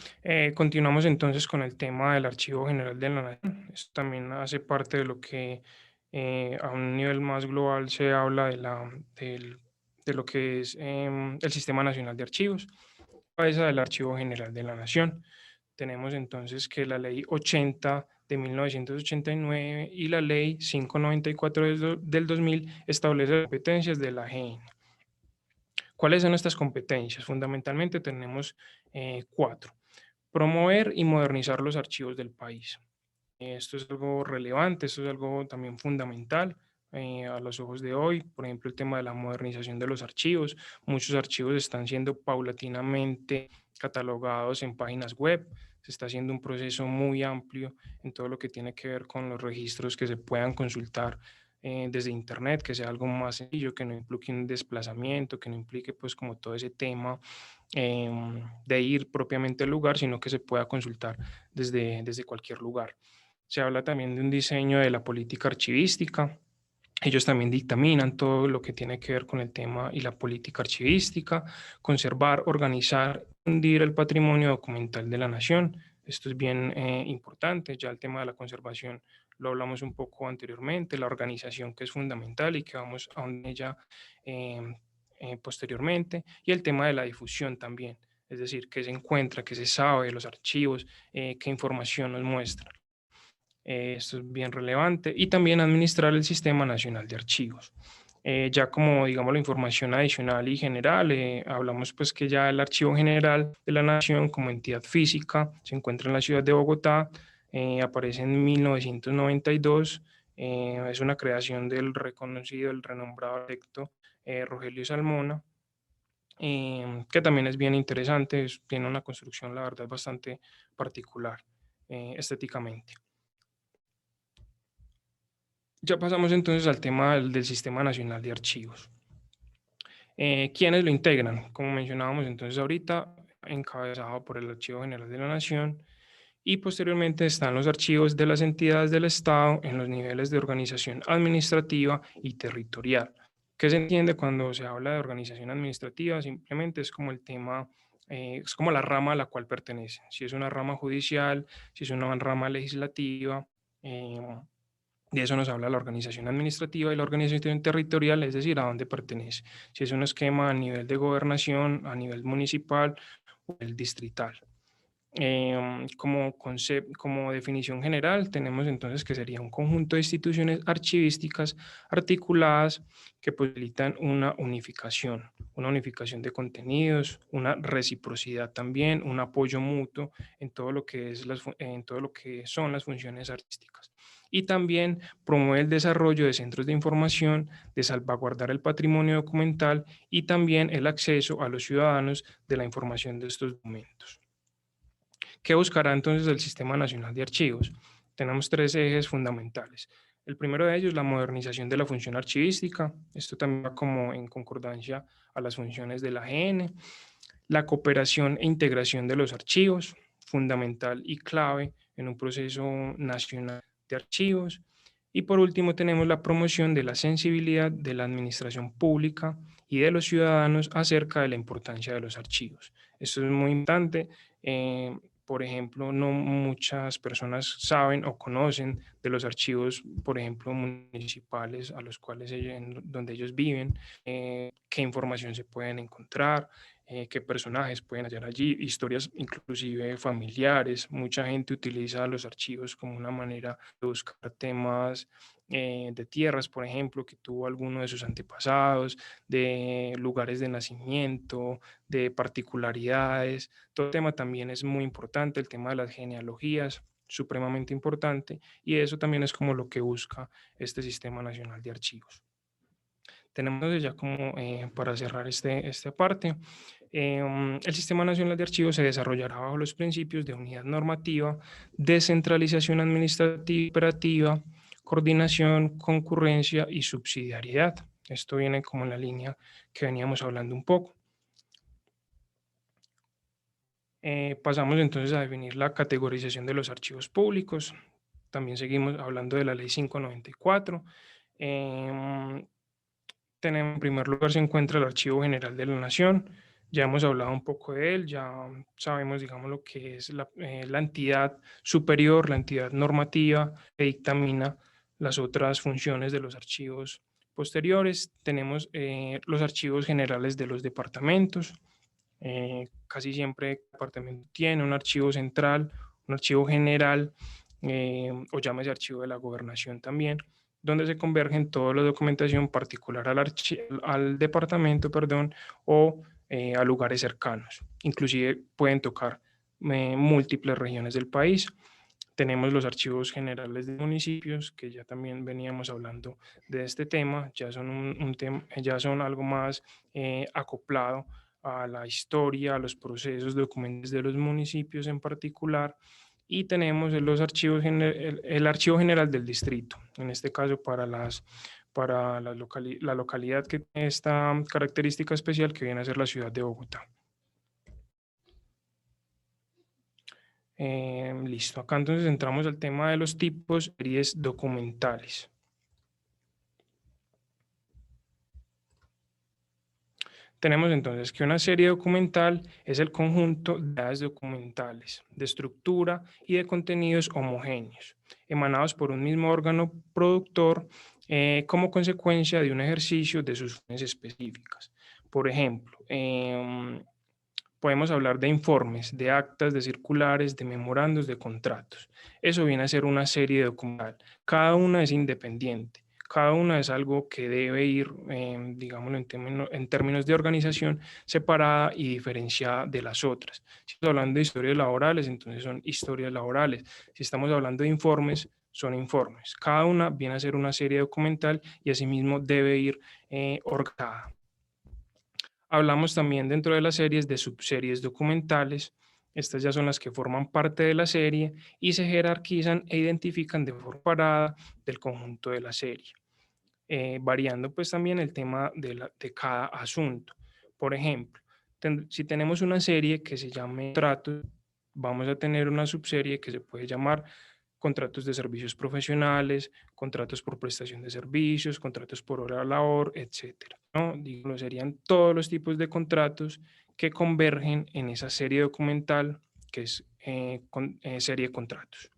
Continuamos entonces con el tema del Archivo General de la Nación. Esto también hace parte de lo que a un nivel más global se habla de lo que es el Sistema Nacional de Archivos, cabeza del Archivo General de la Nación. Tenemos entonces que la Ley 80 de 1989 y la Ley 594 del 2000 establece las competencias de la AGN. ¿Cuáles son estas competencias? Fundamentalmente tenemos cuatro. Promover y modernizar los archivos del país. Esto es algo relevante, esto es algo también fundamental a los ojos de hoy. Por ejemplo, el tema de la modernización de los archivos. Muchos archivos están siendo paulatinamente catalogados en páginas web. Se está haciendo un proceso muy amplio en todo lo que tiene que ver con los registros que se puedan consultar desde Internet, que sea algo más sencillo, que no implique un desplazamiento, que no implique pues como todo ese tema de ir propiamente al lugar, sino que se pueda consultar desde cualquier lugar. Se habla también de un diseño de la política archivística. Ellos también dictaminan todo lo que tiene que ver con el tema y la política archivística, conservar, organizar, hundir el patrimonio documental de la nación. Esto es bien importante, ya el tema de la conservación lo hablamos un poco anteriormente, la organización que es fundamental y que vamos a ella eh, posteriormente, y el tema de la difusión también, es decir, qué se encuentra, qué se sabe de los archivos, qué información nos muestra. Esto es bien relevante. Y también administrar el Sistema Nacional de Archivos. Ya como, digamos, la información adicional y general, hablamos pues que ya el Archivo General de la Nación como entidad física se encuentra en la ciudad de Bogotá, aparece en 1992, es una creación del reconocido, el renombrado arquitecto Rogelio Salmona, que también es bien interesante, tiene una construcción, la verdad, bastante particular estéticamente. Ya pasamos entonces al tema del Sistema Nacional de Archivos. ¿Quiénes lo integran? Como mencionábamos entonces ahorita, encabezado por el Archivo General de la Nación, y posteriormente están los archivos de las entidades del Estado en los niveles de organización administrativa y territorial. ¿Qué se entiende cuando se habla de organización administrativa? Simplemente es como el tema, es como la rama a la cual pertenece. Si es una rama judicial, si es una rama legislativa, eh, de eso nos habla la organización administrativa y la organización territorial, es decir, a dónde pertenece. Si es un esquema a nivel de gobernación, a nivel municipal o el distrital. Como definición general, tenemos entonces que sería un conjunto de instituciones archivísticas articuladas que posibilitan una unificación de contenidos, una reciprocidad también, un apoyo mutuo en todo lo que en todo lo que son las funciones artísticas. Y también promueve el desarrollo de centros de información, de salvaguardar el patrimonio documental y también el acceso a los ciudadanos de la información de estos documentos. ¿Qué buscará entonces el Sistema Nacional de Archivos? Tenemos tres ejes fundamentales. El primero de ellos, la modernización de la función archivística. Esto también va como en concordancia a las funciones de la AGN. La cooperación e integración de los archivos, fundamental y clave en un proceso nacional de archivos. Y por último tenemos la promoción de la sensibilidad de la administración pública y de los ciudadanos acerca de la importancia de los archivos. Esto es muy importante. Por ejemplo, no muchas personas saben o conocen de los archivos, por ejemplo, municipales a los cuales donde ellos viven, qué información se pueden encontrar, qué personajes pueden hallar allí, historias inclusive familiares. Mucha gente utiliza los archivos como una manera de buscar temas de tierras, por ejemplo, que tuvo alguno de sus antepasados, de lugares de nacimiento, de particularidades. Todo el tema también es muy importante, el tema de las genealogías, supremamente importante, y eso también es como lo que busca este Sistema Nacional de Archivos. Tenemos ya como para cerrar esta parte, el Sistema Nacional de Archivos se desarrollará bajo los principios de unidad normativa, descentralización administrativa y operativa, coordinación, concurrencia y subsidiariedad. Esto viene como en la línea que veníamos hablando un poco. Pasamos entonces a definir la categorización de los archivos públicos. También seguimos hablando de la Ley 594. Tenemos, en primer lugar se encuentra el Archivo General de la Nación. Ya hemos hablado un poco de él, ya sabemos, digamos, lo que es la entidad superior, la entidad normativa que dictamina las otras funciones de los archivos posteriores. Tenemos los archivos generales de los departamentos. Casi siempre el departamento tiene un archivo central, un archivo general, o llámese archivo de la gobernación también, donde se convergen toda la documentación particular al departamento, perdón, o a lugares cercanos. Inclusive pueden tocar múltiples regiones del país. Tenemos los archivos generales de municipios, que ya también veníamos hablando de este tema, ya son, ya son algo más acoplado a la historia, a los procesos documentales de los municipios en particular. Y tenemos los archivos, el Archivo General del Distrito, en este caso para la localidad que tiene esta característica especial que viene a ser la ciudad de Bogotá. Listo, acá entonces entramos al tema de los tipos de series documentales. Tenemos entonces que una serie documental es el conjunto de unidades documentales, de estructura y de contenidos homogéneos, emanados por un mismo órgano productor como consecuencia de un ejercicio de sus funciones específicas. Por ejemplo, podemos hablar de informes, de actas, de circulares, de memorandos, de contratos. Eso viene a ser una serie documental. Cada una es independiente. Cada una es algo que debe ir, digámoslo en términos de organización, separada y diferenciada de las otras. Si estamos hablando de historias laborales, entonces son historias laborales. Si estamos hablando de informes, son informes. Cada una viene a ser una serie documental y asimismo debe ir organizada. Hablamos también dentro de las series de subseries documentales. Estas ya son las que forman parte de la serie y se jerarquizan e identifican de forma separada del conjunto de la serie, variando pues también el tema de cada asunto. Por ejemplo, si tenemos una serie que se llame Contratos, vamos a tener una subserie que se puede llamar contratos de servicios profesionales, contratos por prestación de servicios, contratos por hora de labor, etcétera, ¿no? Digo, serían todos los tipos de contratos que convergen en esa serie documental que es serie de contratos.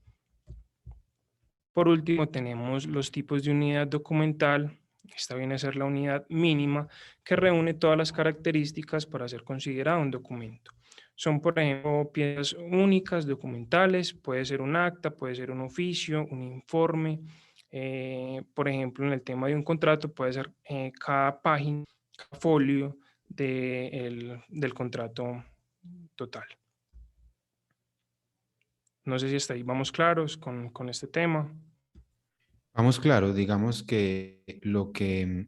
Por último, tenemos los tipos de unidad documental. Esta viene a ser la unidad mínima que reúne todas las características para ser considerado un documento. Son, por ejemplo, piezas únicas, documentales, puede ser un acta, puede ser un oficio, un informe. Por ejemplo, en el tema de un contrato puede ser cada página, cada folio del contrato total. No sé si hasta ahí vamos claros con este tema. Vamos claro, digamos que lo que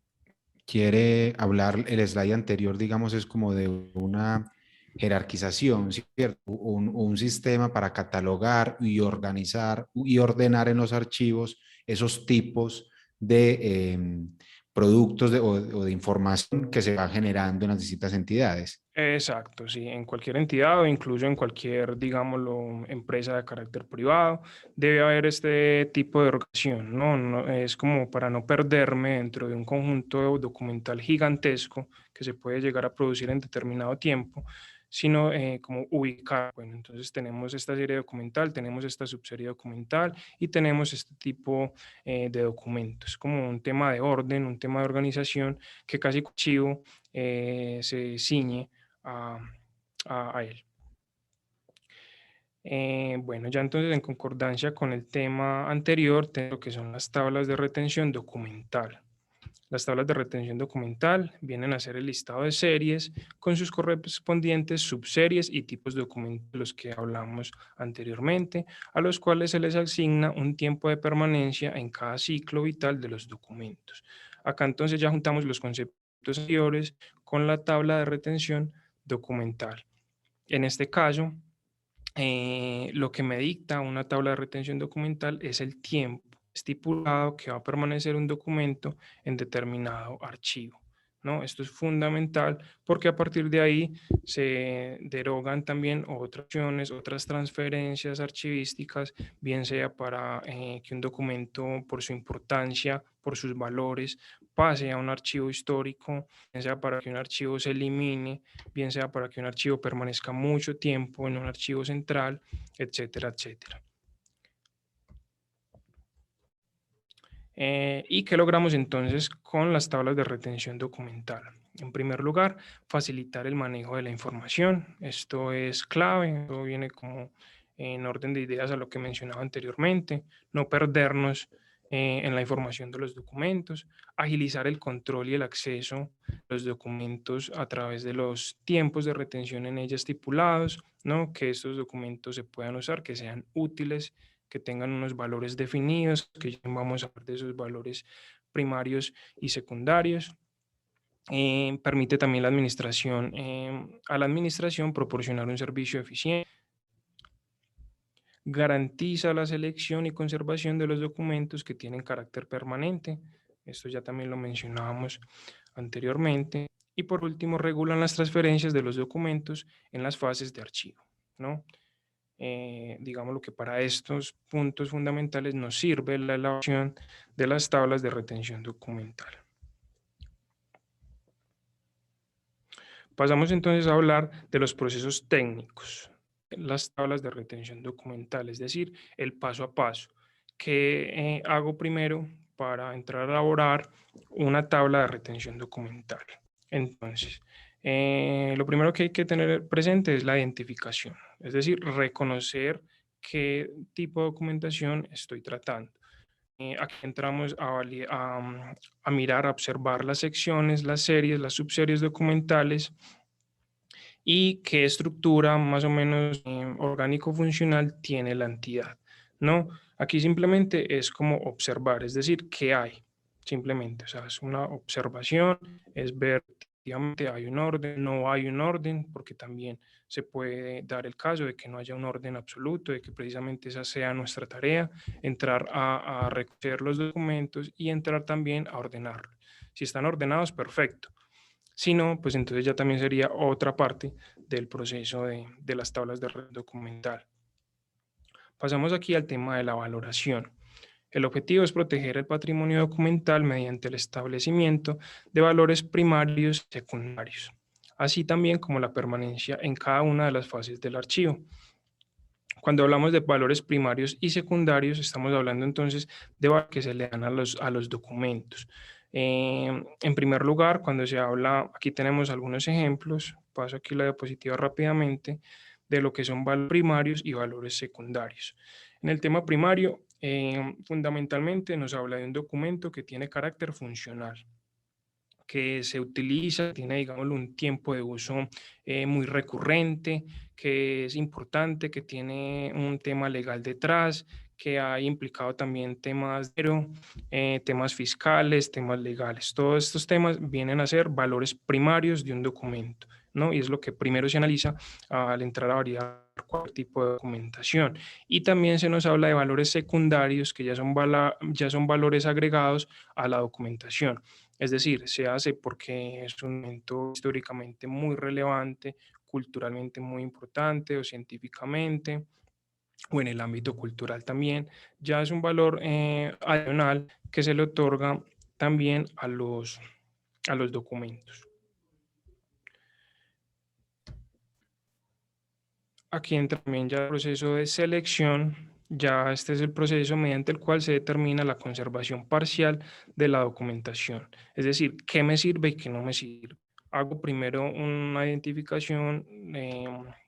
quiere hablar el slide anterior, digamos, es como de una jerarquización, ¿cierto? Un sistema para catalogar y organizar y ordenar en los archivos esos tipos de productos o de información que se va generando en las distintas entidades. Exacto, sí, en cualquier entidad o incluso en cualquier, digámoslo, empresa de carácter privado, debe haber este tipo de organización, ¿no? Es como para no perderme dentro de un conjunto documental gigantesco que se puede llegar a producir en determinado tiempo, sino como ubicar. Bueno, entonces tenemos esta serie documental, tenemos esta subserie documental y tenemos este tipo de documentos, como un tema de orden, un tema de organización que casi archivo se ciñe a, a él. Bueno, ya entonces en concordancia con el tema anterior, tengo lo que son las tablas de retención documental. Las tablas de retención documental vienen a ser el listado de series con sus correspondientes subseries y tipos de documentos de los que hablamos anteriormente, a los cuales se les asigna un tiempo de permanencia en cada ciclo vital de los documentos. Acá entonces ya juntamos los conceptos anteriores con la tabla de retención documental. En este caso, lo que me dicta una tabla de retención documental es el tiempo estipulado que va a permanecer un documento en determinado archivo, ¿no? Esto es fundamental porque a partir de ahí se derogan también otras opciones, otras transferencias archivísticas, bien sea para que un documento por su importancia, por sus valores, pase a un archivo histórico, bien sea para que un archivo se elimine, bien sea para que un archivo permanezca mucho tiempo en un archivo central, etcétera, etcétera. ¿Y qué logramos entonces con las tablas de retención documental? En primer lugar, facilitar el manejo de la información. Esto es clave, esto viene como en orden de ideas a lo que mencionaba anteriormente, no perdernos en la información de los documentos, agilizar el control y el acceso a los documentos a través de los tiempos de retención en ella estipulados, ¿no? Que estos documentos se puedan usar, que sean útiles, que tengan unos valores definidos, que ya vamos a hablar de esos valores primarios y secundarios. Permite también a la administración proporcionar un servicio eficiente, garantiza la selección y conservación de los documentos que tienen carácter permanente. Esto ya también lo mencionábamos anteriormente. Y por último, regulan las transferencias de los documentos en las fases de archivo, ¿no? Digamos lo que para estos puntos fundamentales nos sirve la elaboración de las tablas de retención documental. Pasamos entonces a hablar de los procesos técnicos, las tablas de retención documental, es decir, el paso a paso. ¿Qué hago primero para entrar a elaborar una tabla de retención documental? Entonces, lo primero que hay que tener presente es la identificación, es decir, reconocer qué tipo de documentación estoy tratando. Aquí entramos a mirar, a observar las secciones, las series, las subseries documentales y qué estructura más o menos orgánico-funcional tiene la entidad, ¿no? Aquí simplemente es como observar, es decir, qué hay, simplemente, o sea, es una observación, es ver, efectivamente, hay un orden, no hay un orden, porque también se puede dar el caso de que no haya un orden absoluto, de que precisamente esa sea nuestra tarea, entrar a recoger los documentos y entrar también a ordenarlos. Si están ordenados, perfecto. Si no, pues entonces ya también sería otra parte del proceso de las tablas de red documental. Pasamos aquí al tema de la valoración. El objetivo es proteger el patrimonio documental mediante el establecimiento de valores primarios y secundarios, así también como la permanencia en cada una de las fases del archivo. Cuando hablamos de valores primarios y secundarios, estamos hablando entonces de valores que se le dan a los documentos. En primer lugar, cuando se habla, aquí tenemos algunos ejemplos, paso aquí la diapositiva rápidamente, de lo que son valores primarios y valores secundarios. En el tema primario, fundamentalmente nos habla de un documento que tiene carácter funcional, que se utiliza, tiene, digamos, un tiempo de uso muy recurrente, que es importante, que tiene un tema legal detrás, que ha implicado también temas fiscales, temas legales. Todos estos temas vienen a ser valores primarios de un documento, ¿no? Y es lo que primero se analiza al entrar a variar cualquier tipo de documentación. Y también se nos habla de valores secundarios, que ya son valores agregados a la documentación. Es decir, se hace porque es un momento históricamente muy relevante, culturalmente muy importante o científicamente, o en el ámbito cultural también. Ya es un valor adicional que se le otorga también a los documentos. Aquí entra también ya el proceso de selección. Ya este es el proceso mediante el cual se determina la conservación parcial de la documentación. Es decir, qué me sirve y qué no me sirve. Hago primero una identificación,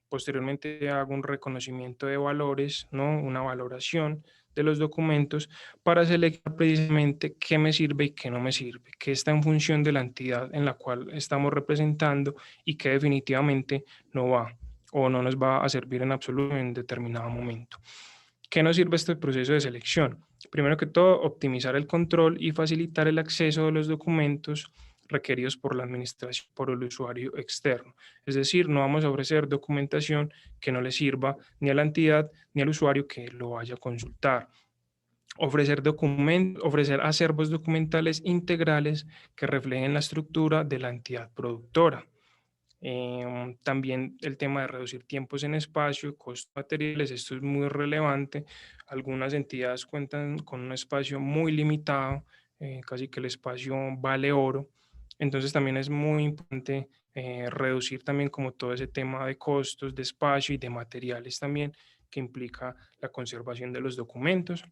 posteriormente hago un reconocimiento de valores, ¿no? Una valoración de los documentos para seleccionar precisamente qué me sirve y qué no me sirve, qué está en función de la entidad en la cual estamos representando y qué definitivamente no va o no nos va a servir en absoluto en determinado momento. ¿Qué nos sirve este proceso de selección? Primero que todo, optimizar el control y facilitar el acceso de los documentos requeridos por la administración, por el usuario externo. Es decir, no vamos a ofrecer documentación que no le sirva ni a la entidad ni al usuario que lo vaya a consultar. Ofrecer acervos documentales integrales que reflejen la estructura de la entidad productora. También el tema de reducir tiempos en espacio, costos materiales, esto es muy relevante. Algunas entidades cuentan con un espacio muy limitado, casi que el espacio vale oro. Entonces también es muy importante reducir también como todo ese tema de costos, de espacio y de materiales también que implica la conservación de los documentos.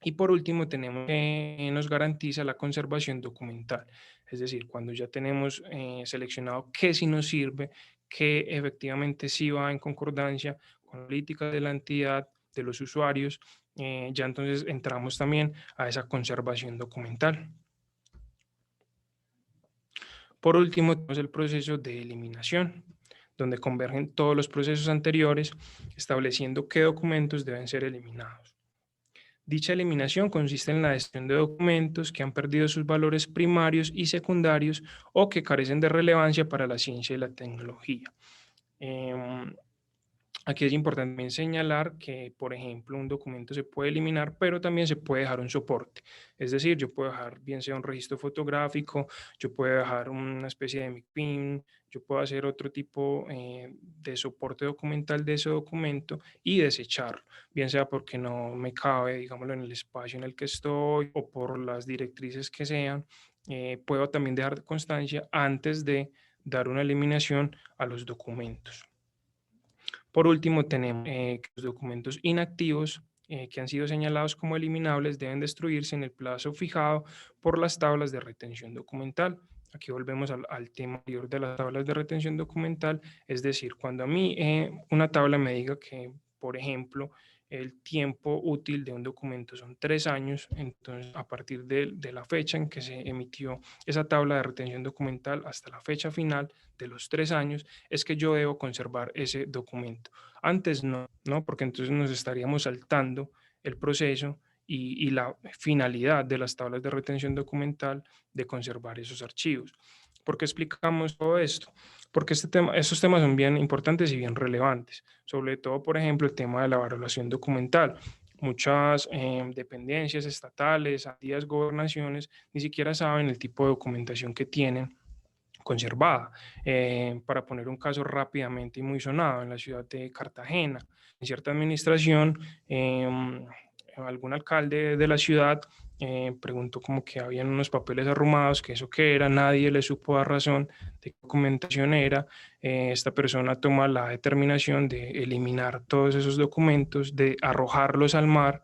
Y por último, tenemos que nos garantiza la conservación documental. Es decir, cuando ya tenemos seleccionado qué sí nos sirve, qué efectivamente sí va en concordancia con la política de la entidad, de los usuarios, ya entonces entramos también a esa conservación documental. Por último, tenemos el proceso de eliminación, donde convergen todos los procesos anteriores, estableciendo qué documentos deben ser eliminados. Dicha eliminación consiste en la gestión de documentos que han perdido sus valores primarios y secundarios o que carecen de relevancia para la ciencia y la tecnología. Em, Aquí es importante también señalar que, por ejemplo, un documento se puede eliminar, pero también se puede dejar un soporte. Es decir, yo puedo dejar bien sea un registro fotográfico, yo puedo dejar una especie de MIPIN, yo puedo hacer otro tipo de soporte documental de ese documento y desecharlo, bien sea porque no me cabe, digámoslo, en el espacio en el que estoy o por las directrices que sean. Puedo también dejar constancia antes de dar una eliminación a los documentos. Por último, tenemos que los documentos inactivos que han sido señalados como eliminables deben destruirse en el plazo fijado por las tablas de retención documental. Aquí volvemos al tema anterior de las tablas de retención documental, es decir, cuando a mí una tabla me diga que, por ejemplo, el tiempo útil de un documento son 3 años, entonces a partir de la fecha en que se emitió esa tabla de retención documental hasta la fecha final de los 3 años, es que yo debo conservar ese documento. Antes no, ¿no? Porque entonces nos estaríamos saltando el proceso y la finalidad de las tablas de retención documental de conservar esos archivos. ¿Por qué explicamos todo esto? Porque estos temas son bien importantes y bien relevantes, sobre todo, por ejemplo, el tema de la evaluación documental. Muchas dependencias estatales, entidades, gobernaciones, ni siquiera saben el tipo de documentación que tienen conservada. Para poner un caso rápidamente y muy sonado, en la ciudad de Cartagena, en cierta administración, algún alcalde de la ciudad preguntó como que habían unos papeles arrumados, que eso qué era, nadie le supo dar razón de qué documentación era. Esta persona toma la determinación de eliminar todos esos documentos, de arrojarlos al mar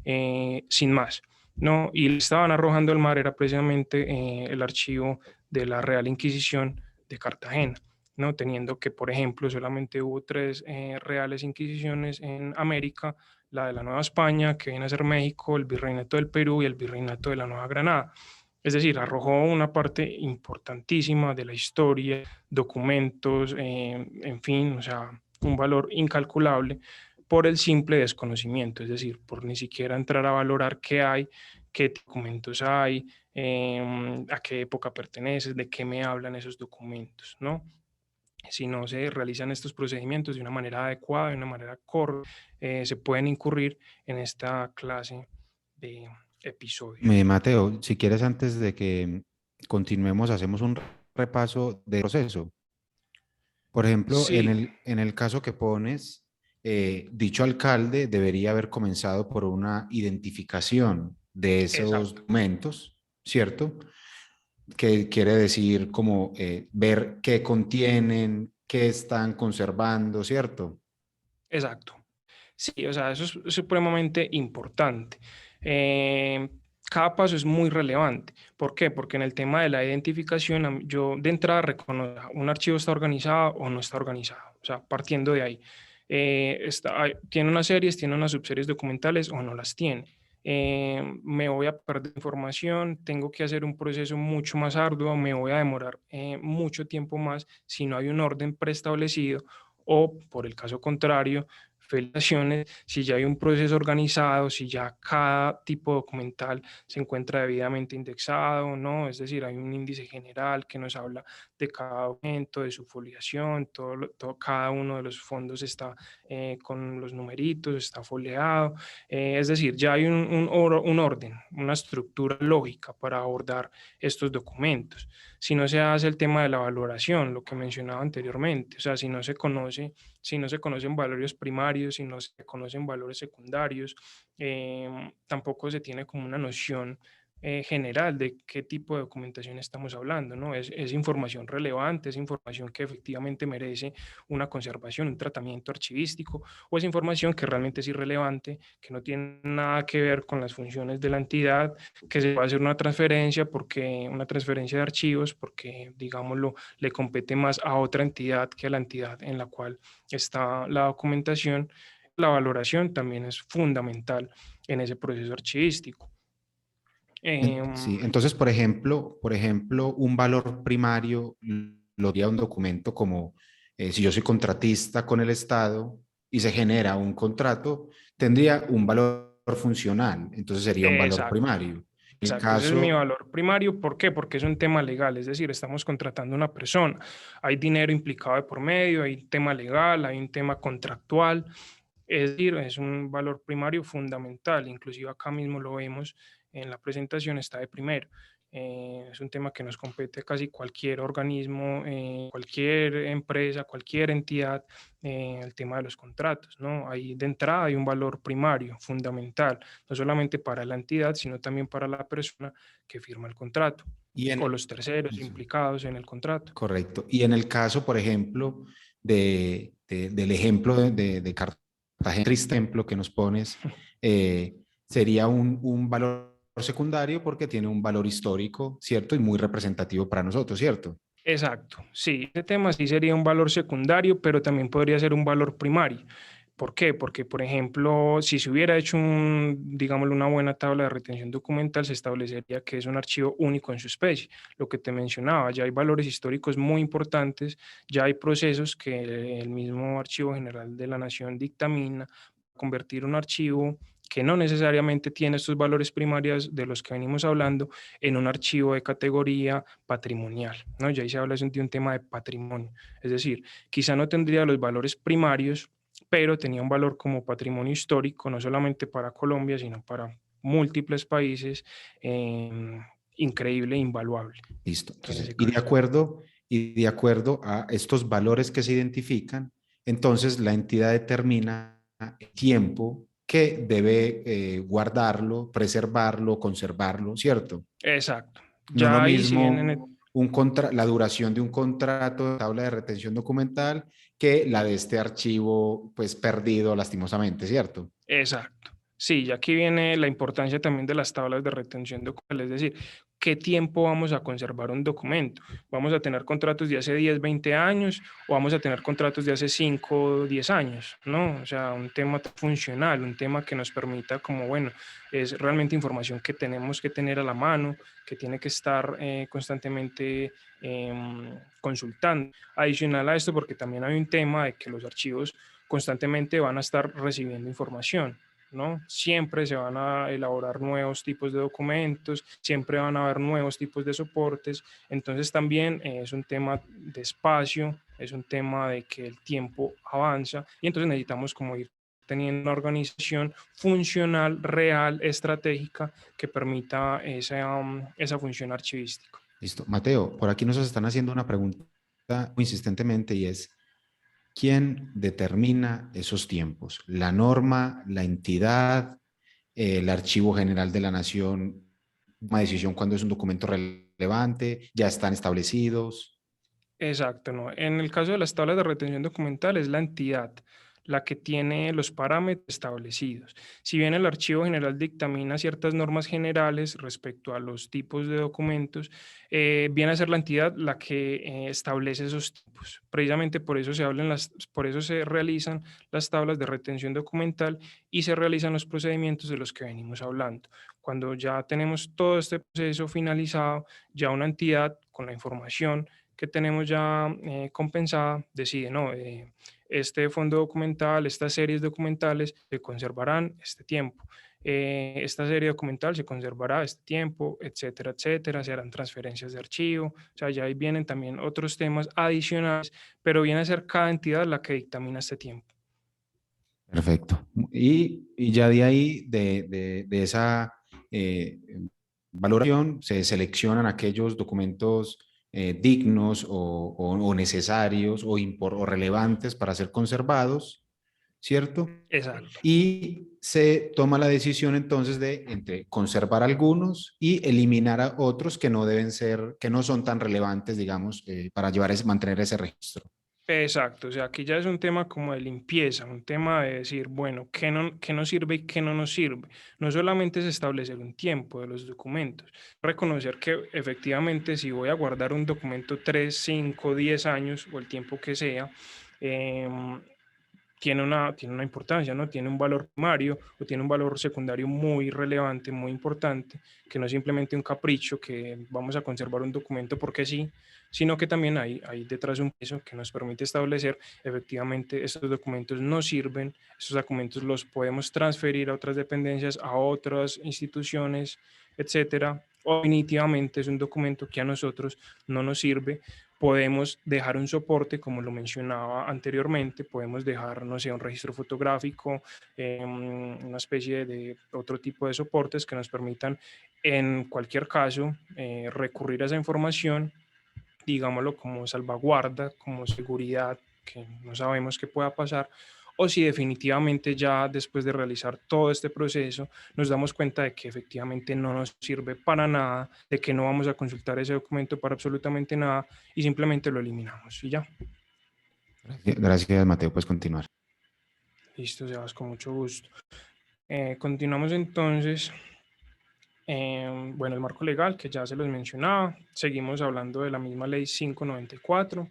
sin más. ¿No? Y le estaban arrojando al mar era precisamente el archivo de la Real Inquisición de Cartagena, ¿no? Teniendo que, por ejemplo, solamente hubo 3 reales inquisiciones en América, la de la Nueva España, que viene a ser México, el Virreinato del Perú y el Virreinato de la Nueva Granada. Es decir, arrojó una parte importantísima de la historia, documentos, en fin, o sea, un valor incalculable por el simple desconocimiento, es decir, por ni siquiera entrar a valorar qué hay, qué documentos hay, a qué época perteneces, de qué me hablan esos documentos, ¿no? Si no se realizan estos procedimientos de una manera adecuada, de una manera correcta, se pueden incurrir en esta clase de episodios. Mateo, si quieres, antes de que continuemos, hacemos un repaso del proceso. Por ejemplo, Sí, en el caso que pones, dicho alcalde debería haber comenzado por una identificación de esos exacto, documentos, ¿cierto? Que quiere decir como ver qué contienen, qué están conservando, ¿cierto? exacto. Sí, o sea, eso es supremamente importante. Eh, Cada paso es muy relevante. ¿Por qué? Porque en el tema de la identificación, yo de entrada reconozco un archivo está organizado o no está organizado. O sea, partiendo de ahí. Tiene unas series, tiene unas subseries documentales o no las tiene. Me voy a perder información, tengo que hacer un proceso mucho más arduo, me voy a demorar mucho tiempo más si no hay un orden preestablecido o, por el caso contrario, felicitaciones, si ya hay un proceso organizado, si ya cada tipo documental se encuentra debidamente indexado, ¿no? Es decir, hay un índice general que nos habla de cada documento, de su foliación, cada uno de los fondos está con los numeritos, está foliado, es decir, ya hay un orden, una estructura lógica para abordar estos documentos. Si no se hace el tema de la valoración, lo que mencionaba anteriormente, o sea, si no se conocen valores primarios, si no se conocen valores secundarios, tampoco se tiene como una noción general de qué tipo de documentación estamos hablando, ¿no? Es información relevante, es información que efectivamente merece una conservación, un tratamiento archivístico, o es información que realmente es irrelevante, que no tiene nada que ver con las funciones de la entidad, que se va a hacer una transferencia de archivos, porque, digámoslo, le compete más a otra entidad que a la entidad en la cual está la documentación. La valoración también es fundamental en ese proceso archivístico. Sí, Em, entonces, por ejemplo, un valor primario lo haría un documento como si yo soy contratista con el Estado y se genera un contrato, tendría un valor funcional, entonces sería un valor exacto, primario. En el exacto. Ese es mi caso, valor primario. ¿Por qué? Porque es un tema legal, es decir, estamos contratando a una persona. Hay dinero implicado de por medio, hay un tema legal, hay un tema contractual. Es decir, es un valor primario fundamental, inclusive acá mismo lo vemos en la presentación, está de primero. Es un tema que nos compete a casi cualquier organismo, cualquier empresa, cualquier entidad, el tema de los contratos, ¿no? Ahí de entrada hay un valor primario, fundamental, no solamente para la entidad, sino también para la persona que firma el contrato y o en, los terceros eso, implicados en el contrato. correcto. Y en el caso, por ejemplo, del ejemplo de Cartagena, triste ejemplo que nos pones, eh, sería un valor secundario porque tiene un valor histórico, ¿cierto? Y muy representativo para nosotros, ¿cierto? Exacto, sí, ese tema sí sería un valor secundario, pero también podría ser un valor primario. ¿Por qué? Porque, por ejemplo, si se hubiera hecho digámoslo, una buena tabla de retención documental, se establecería que es un archivo único en su especie. Lo que te mencionaba, ya hay valores históricos muy importantes, ya hay procesos que el mismo Archivo General de la Nación dictamina convertir un archivo que no necesariamente tiene estos valores primarios de los que venimos hablando en un archivo de categoría patrimonial, ¿no? Ya ahí se habla de un tema de patrimonio, es decir, quizá no tendría los valores primarios, pero tenía un valor como patrimonio histórico, no solamente para Colombia, sino para múltiples países, increíble e invaluable Listo. en Entonces, ese caso. y de acuerdo a estos valores que se identifican, entonces la entidad determina el tiempo que debe guardarlo, preservarlo, conservarlo, ¿cierto? Exacto. No lo Ya ahí si bien mismo la duración de un contrato de tabla de retención documental que la de este archivo, pues perdido lastimosamente, ¿cierto? exacto. Sí, y aquí viene la importancia también de las tablas de retención documental, es decir, ¿qué tiempo vamos a conservar un documento? ¿Vamos a tener contratos de hace 10, 20 años o vamos a tener contratos de hace 5, 10 años? ¿No? O sea, un tema funcional, un tema que nos permita como, bueno, es realmente información que tenemos que tener a la mano, que tiene que estar constantemente consultando. Adicional a esto, porque también hay un tema de que los archivos constantemente van a estar recibiendo información, ¿no? Siempre se van a elaborar nuevos tipos de documentos, siempre van a haber nuevos tipos de soportes, entonces también es un tema de espacio, es un tema de que el tiempo avanza y entonces necesitamos como ir teniendo una organización funcional, real, estratégica que permita esa función archivística. Listo. Mateo, por aquí nos están haciendo una pregunta muy insistentemente y es, ¿quién determina esos tiempos? ¿La norma, la entidad, el Archivo General de la Nación? Una decisión cuando es un documento relevante, ya están establecidos. Exacto, no. En el caso de las tablas de retención documental es la entidad la que tiene los parámetros establecidos. Si bien el Archivo General dictamina ciertas normas generales respecto a los tipos de documentos, viene a ser la entidad la que establece esos tipos. Precisamente por eso se realizan las tablas de retención documental y se realizan los procedimientos de los que venimos hablando. Cuando ya tenemos todo este proceso finalizado, ya una entidad con la información que tenemos ya compensada, decide, no, este fondo documental, estas series documentales se conservarán este tiempo. Esta serie documental se conservará este tiempo, etcétera, etcétera, se harán transferencias de archivo, o sea, ya ahí vienen también otros temas adicionales, pero viene a ser cada entidad la que dictamina este tiempo. Perfecto. Y ya de ahí, de esa valoración, se seleccionan aquellos documentos dignos o necesarios o relevantes para ser conservados, ¿cierto? Exacto. Y se toma la decisión entonces de entre conservar algunos y eliminar a otros que no deben ser, que no son tan relevantes, digamos, para mantener ese registro. Exacto, o sea, aquí ya es un tema como de limpieza, un tema de decir, bueno, qué nos sirve y qué no nos sirve. No solamente es establecer un tiempo de los documentos, reconocer que efectivamente si voy a guardar un documento 3, 5, 10 años o el tiempo que sea, em, tiene una importancia, ¿no? Tiene un valor primario o tiene un valor secundario muy relevante, muy importante, que no es simplemente un capricho que vamos a conservar un documento porque sí, sino que también hay detrás un peso que nos permite establecer efectivamente estos documentos no sirven, estos documentos los podemos transferir a otras dependencias, a otras instituciones, etcétera, o definitivamente es un documento que a nosotros no nos sirve. Podemos dejar un soporte, como lo mencionaba anteriormente, podemos dejar, no sé, un registro fotográfico, una especie de otro tipo de soportes que nos permitan, en cualquier caso, recurrir a esa información, digámoslo como salvaguarda, como seguridad, que no sabemos qué pueda pasar, o si definitivamente ya después de realizar todo este proceso nos damos cuenta de que efectivamente no nos sirve para nada, de que no vamos a consultar ese documento para absolutamente nada y simplemente lo eliminamos y ya. Gracias, Mateo. Puedes continuar. Listo, Sebas, con mucho gusto. Continuamos entonces. Bueno, el marco legal que ya se los mencionaba, seguimos hablando de la misma ley 594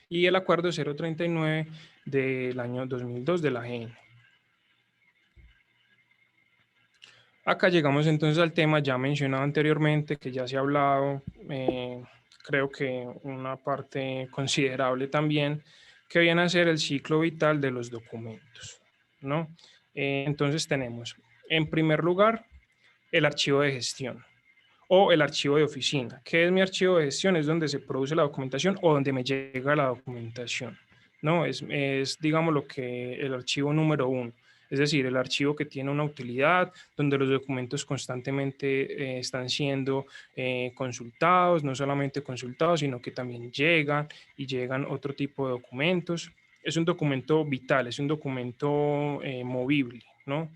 y el acuerdo 039 del año 2002 de la AGN. Acá llegamos entonces al tema ya mencionado anteriormente, que ya se ha hablado, creo que una parte considerable también, que viene a ser el ciclo vital de los documentos, ¿no? Entonces tenemos, en primer lugar, el archivo de gestión o el archivo de oficina. ¿Qué es mi archivo de gestión? Es donde se produce la documentación o donde me llega la documentación, ¿no? Es digamos, lo que el archivo número uno, es decir, el archivo que tiene una utilidad, donde los documentos constantemente están siendo consultados, no solamente consultados, sino que también llegan y llegan otro tipo de documentos. Es un documento vital, es un documento movible, ¿no?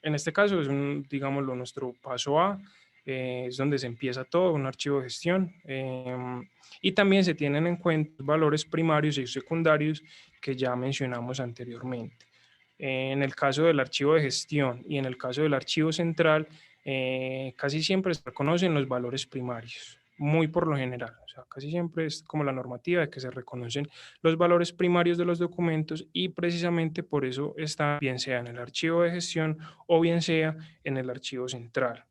En este caso es digámoslo, nuestro paso A, es donde se empieza todo, un archivo de gestión. Y también se tienen en cuenta valores primarios y secundarios que ya mencionamos anteriormente. En el caso del archivo de gestión y en el caso del archivo central, casi siempre se reconocen los valores primarios, muy por lo general. O sea, casi siempre es como la normativa de que se reconocen los valores primarios de los documentos y precisamente por eso está bien sea en el archivo de gestión o bien sea en el archivo central.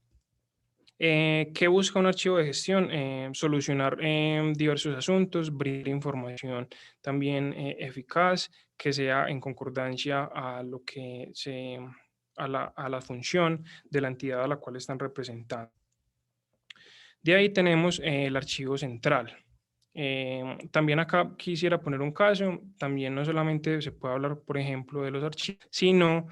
¿Qué busca un archivo de gestión? Solucionar diversos asuntos, brindar información también eficaz, que sea en concordancia a lo que a la función de la entidad a la cual están representando. De ahí tenemos el archivo central. También acá quisiera poner un caso, también no solamente se puede hablar, por ejemplo, de los archivos, sino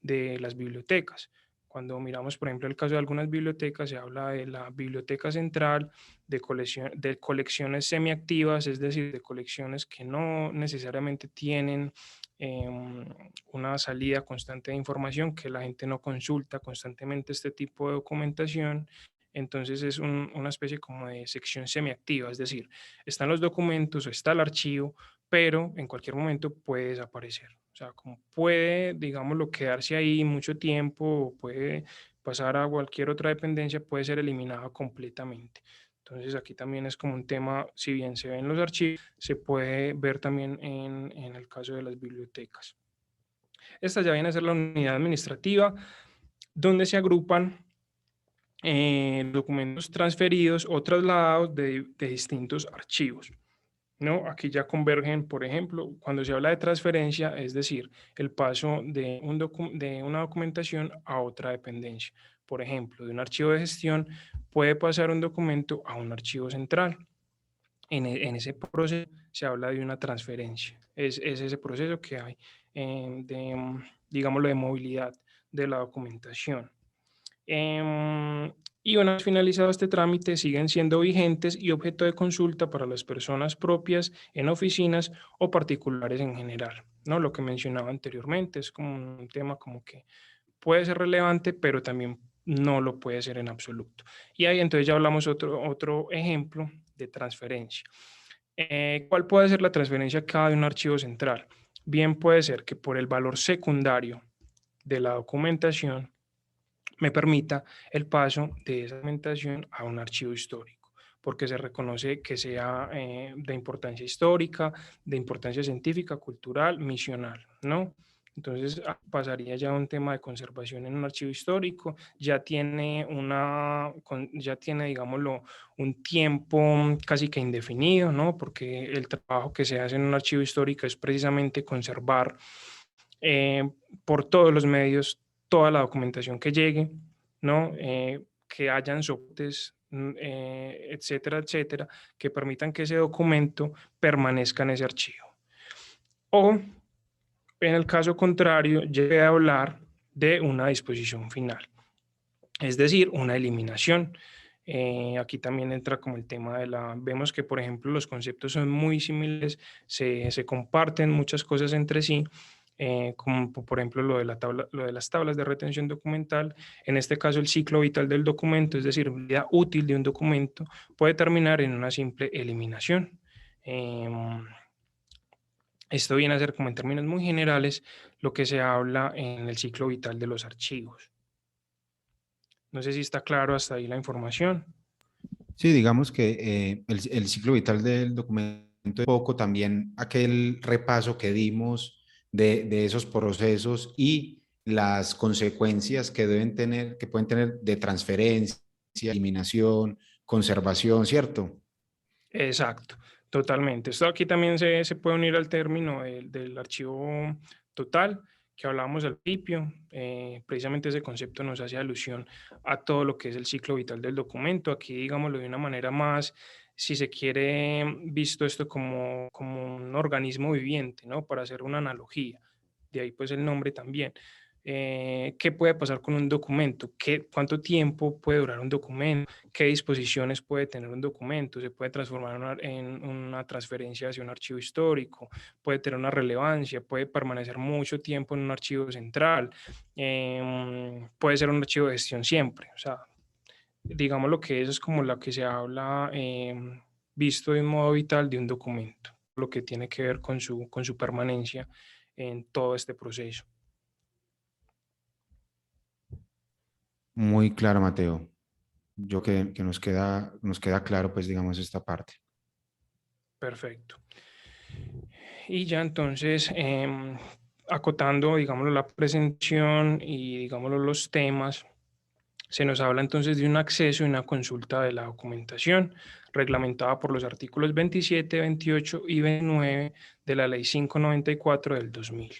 de las bibliotecas. Cuando miramos, por ejemplo, el caso de algunas bibliotecas, se habla de la biblioteca central, de colecciones semiactivas, es decir, de colecciones que no necesariamente tienen una salida constante de información, que la gente no consulta constantemente este tipo de documentación. Entonces es una especie como de sección semiactiva, es decir, están los documentos o está el archivo, pero en cualquier momento puede desaparecer. O sea, como puede, digámoslo, quedarse ahí mucho tiempo, o puede pasar a cualquier otra dependencia, puede ser eliminada completamente. Entonces aquí también es como un tema, si bien se ve en los archivos, se puede ver también en el caso de las bibliotecas. Esta ya viene a ser la unidad administrativa, donde se agrupan documentos transferidos o trasladados de distintos archivos, ¿no? Aquí ya convergen, por ejemplo, cuando se habla de transferencia, es decir, el paso de, de una documentación a otra dependencia. Por ejemplo, de un archivo de gestión puede pasar un documento a un archivo central. En ese proceso se habla de una transferencia. Es ese proceso que hay digámoslo, de movilidad de la documentación. Em, y una vez finalizado este trámite, siguen siendo vigentes y objeto de consulta para las personas propias en oficinas o particulares en general, ¿no? Lo que mencionaba anteriormente es como un tema como que puede ser relevante, pero también no lo puede ser en absoluto. Y ahí entonces ya hablamos otro ejemplo de transferencia. ¿Cuál puede ser la transferencia acá de un archivo central? Bien puede ser que por el valor secundario de la documentación me permita el paso de esa documentación a un archivo histórico, porque se reconoce que sea de importancia histórica, de importancia científica, cultural, misional, ¿no? Entonces pasaría ya a un tema de conservación en un archivo histórico, ya tiene, digámoslo, un tiempo casi que indefinido, ¿no? Porque el trabajo que se hace en un archivo histórico es precisamente conservar por todos los medios toda la documentación que llegue, ¿no? Que hayan soportes, etcétera, etcétera, que permitan que ese documento permanezca en ese archivo. O, en el caso contrario, llegue a hablar de una disposición final, es decir, una eliminación. Aquí también entra como el tema de vemos que por ejemplo los conceptos son muy similares, se comparten muchas cosas entre sí, como por ejemplo lo de las tablas de retención documental. En este caso el ciclo vital del documento, es decir, la vida útil de un documento, puede terminar en una simple eliminación. Esto viene a ser como en términos muy generales lo que se habla en el ciclo vital de los archivos. No sé si está claro hasta ahí la información. Sí, digamos que el ciclo vital del documento es poco también aquel repaso que dimos de esos procesos y las consecuencias que deben tener, que pueden tener de transferencia, eliminación, conservación, ¿cierto? Exacto, totalmente. Esto aquí también se puede unir al término del archivo total que hablábamos al principio. Precisamente ese concepto nos hace alusión a todo lo que es el ciclo vital del documento. Aquí, digámoslo de una manera más, si se quiere, visto esto como un organismo viviente, ¿no? Para hacer una analogía. De ahí pues el nombre también. ¿Qué puede pasar con un documento? ¿Cuánto tiempo puede durar un documento? ¿Qué disposiciones puede tener un documento? ¿Se puede transformar en una transferencia hacia un archivo histórico? ¿Puede tener una relevancia? ¿Puede permanecer mucho tiempo en un archivo central? ¿Puede ser un archivo de gestión siempre? O sea, digamos lo que eso es como lo que se habla visto de un modo vital de un documento, lo que tiene que ver con su permanencia en todo este proceso. Muy claro, Mateo. Yo que nos queda claro, pues digamos, esta parte. Perfecto. Y ya entonces, acotando, digámoslo, la presentación y, digámoslo, los temas, se nos habla entonces de un acceso y una consulta de la documentación reglamentada por los artículos 27, 28 y 29 de la Ley 594 del 2000.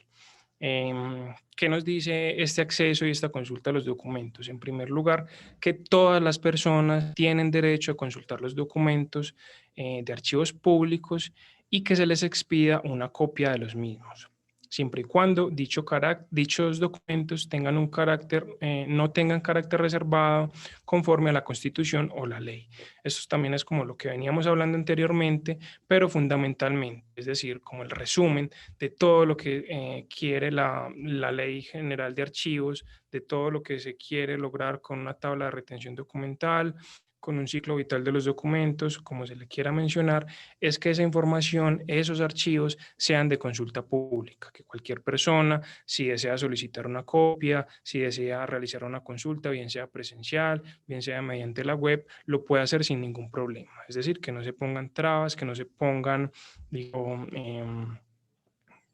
¿Qué nos dice este acceso y esta consulta a los documentos? En primer lugar, que todas las personas tienen derecho a consultar los documentos de archivos públicos y que se les expida una copia de los mismos. siempre y cuando dichos documentos tengan un carácter, no tengan carácter reservado conforme a la Constitución o la ley. Esto también es como lo que veníamos hablando anteriormente, pero fundamentalmente, es decir, como el resumen de todo lo que quiere la Ley General de Archivos, de todo lo que se quiere lograr con una tabla de retención documental, con un ciclo vital de los documentos, como se le quiera mencionar, es que esa información, esos archivos sean de consulta pública, que cualquier persona, si desea solicitar una copia, si desea realizar una consulta, bien sea presencial, bien sea mediante la web, lo puede hacer sin ningún problema. Es decir, que no se pongan trabas, que no se pongan, digo,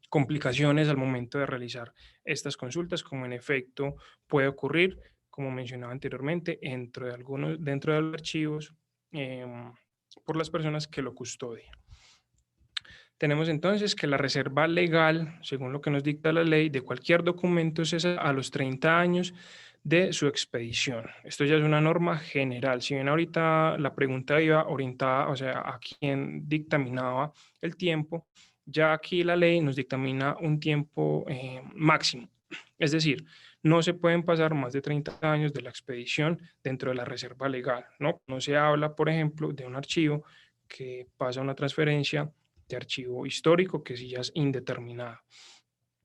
complicaciones al momento de realizar estas consultas, como en efecto puede ocurrir, como mencionaba anteriormente, dentro de los archivos por las personas que lo custodian. Tenemos entonces que la reserva legal, según lo que nos dicta la ley, de cualquier documento es a los 30 años de su expedición. Esto ya es una norma general. Si bien ahorita la pregunta iba orientada, o sea, a quién dictaminaba el tiempo, ya aquí la ley nos dictamina un tiempo máximo. Es decir, no se pueden pasar más de 30 años de la expedición dentro de la reserva legal, ¿no? No se habla, por ejemplo, de un archivo que pasa una transferencia de archivo histórico que sí ya es indeterminado.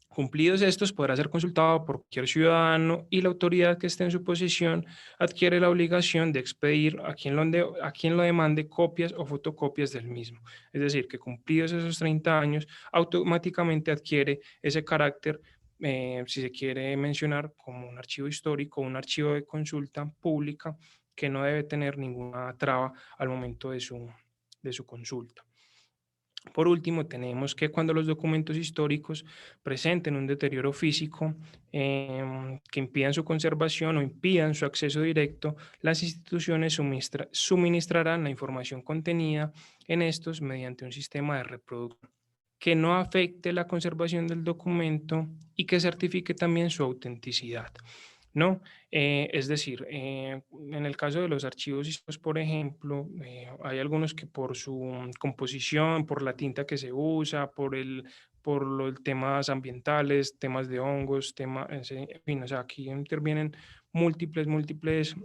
Cumplidos estos, podrá ser consultado por cualquier ciudadano y la autoridad que esté en su posesión adquiere la obligación de expedir a quien lo demande copias o fotocopias del mismo. Es decir, que cumplidos esos 30 años, automáticamente adquiere ese carácter, si se quiere mencionar, como un archivo histórico, un archivo de consulta pública que no debe tener ninguna traba al momento de su consulta. Por último, tenemos que cuando los documentos históricos presenten un deterioro físico que impidan su conservación o impidan su acceso directo, las instituciones suministrarán la información contenida en estos mediante un sistema de reproducción que no afecte la conservación del documento y que certifique también su autenticidad, ¿no? Es decir, en el caso de los archivos históricos, por ejemplo, hay algunos que por su composición, por la tinta que se usa, por los temas ambientales, temas de hongos, en fin, o sea, aquí intervienen múltiples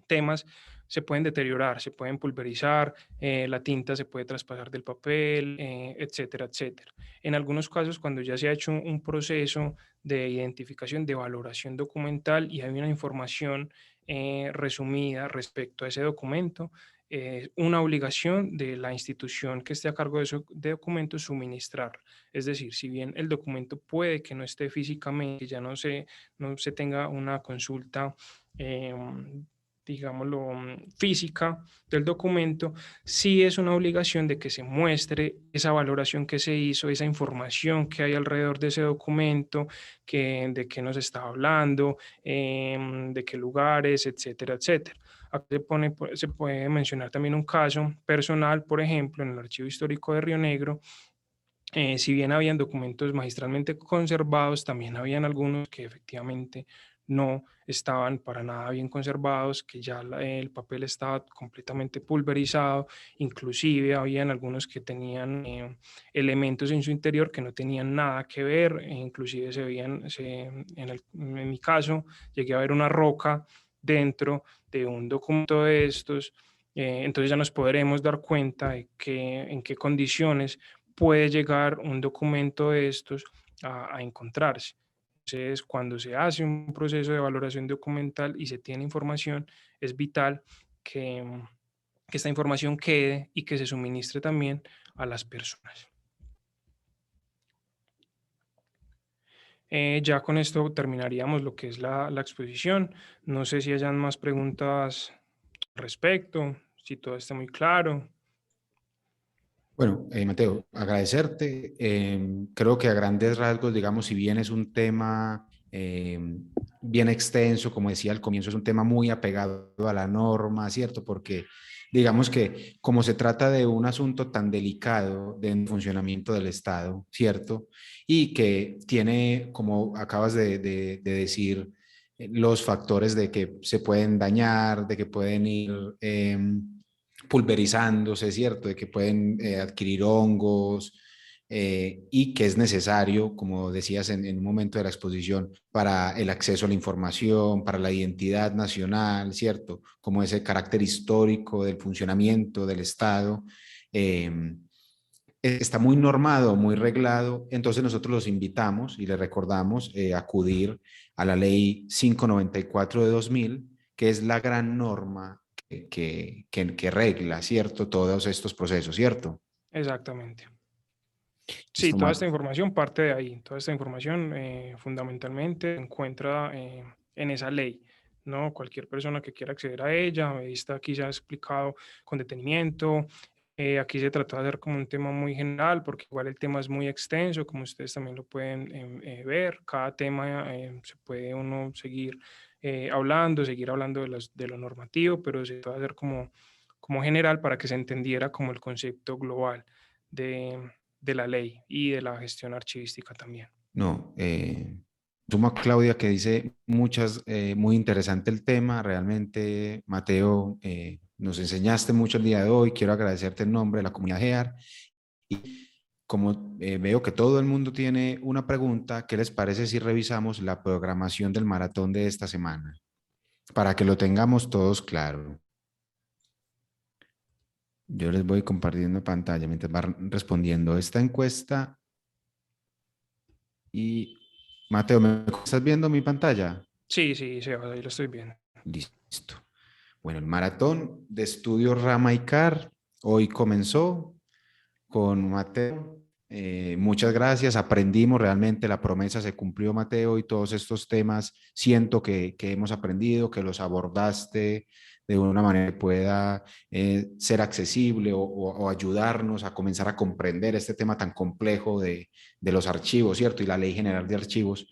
temas, se pueden deteriorar, se pueden pulverizar, la tinta se puede traspasar del papel, etcétera, etcétera. En algunos casos, cuando ya se ha hecho un proceso de identificación, de valoración documental y hay una información resumida respecto a ese documento, una obligación de la institución que esté a cargo de documento suministrar. Es decir, si bien el documento puede que no esté físicamente, ya no se tenga una consulta digámoslo, física del documento, sí es una obligación de que se muestre esa valoración que se hizo, esa información que hay alrededor de ese documento, de qué nos está hablando, de qué lugares, etcétera, etcétera. Aquí se puede mencionar también un caso personal, por ejemplo, en el Archivo Histórico de Río Negro, si bien habían documentos magistralmente conservados, también habían algunos que efectivamente no estaban para nada bien conservados, que ya el papel estaba completamente pulverizado, inclusive habían algunos que tenían elementos en su interior que no tenían nada que ver, e inclusive en mi caso llegué a ver una roca dentro de un documento de estos, entonces ya nos podremos dar cuenta de en qué condiciones puede llegar un documento de estos a encontrarse. Entonces, cuando se hace un proceso de valoración documental y se tiene información, es vital que, que esta información quede y que se suministre también a las personas. Ya con esto terminaríamos lo que es la exposición. No sé si hayan más preguntas al respecto, si todo está muy claro. Bueno, Mateo, agradecerte. Creo que a grandes rasgos, digamos, si bien es un tema bien extenso, como decía al comienzo, es un tema muy apegado a la norma, ¿cierto? Porque digamos que como se trata de un asunto tan delicado de funcionamiento del Estado, ¿cierto? Y que tiene, como acabas de decir, los factores de que se pueden dañar, de que pueden ir pulverizándose, ¿cierto? De que pueden adquirir hongos, y que es necesario, como decías en un momento de la exposición, para el acceso a la información, para la identidad nacional, ¿cierto? Como ese carácter histórico del funcionamiento del Estado. Está muy normado, muy reglado, entonces nosotros los invitamos y les recordamos acudir a la ley 594 de 2000, que es la gran norma que regla, ¿cierto? Todos estos procesos, ¿cierto? Exactamente. Sí, Listo, toda esta Mate. información parte de ahí. Toda esta información fundamentalmente se encuentra en esa ley, ¿no? Cualquier persona que quiera acceder a ella, está aquí se ha explicado con detenimiento. Aquí se trata de hacer como un tema muy general, porque igual el tema es muy extenso, como ustedes también lo pueden ver. Cada tema se puede uno seguir seguir hablando de lo normativo, pero se puede hacer como general para que se entendiera como el concepto global de la ley y de la gestión archivística también. No, sumo a Claudia que dice muy interesante el tema. Realmente, Mateo, nos enseñaste mucho el día de hoy. Quiero agradecerte en nombre de la comunidad GEAR. Y como veo que todo el mundo tiene una pregunta, ¿qué les parece si revisamos la programación del maratón de esta semana? Para que lo tengamos todos claro. Yo les voy compartiendo pantalla mientras van respondiendo esta encuesta. Y Mateo, ¿me estás viendo mi pantalla? Sí, sí, Sebas, ahí lo estoy viendo. Listo. Bueno, el maratón de estudios Rama y CAR hoy comenzó con Mateo. Muchas gracias, aprendimos realmente, la promesa se cumplió, Mateo, y todos estos temas siento que hemos aprendido, que los abordaste de una manera que pueda ser accesible o ayudarnos a comenzar a comprender este tema tan complejo de los archivos, ¿cierto? Y la Ley General de Archivos,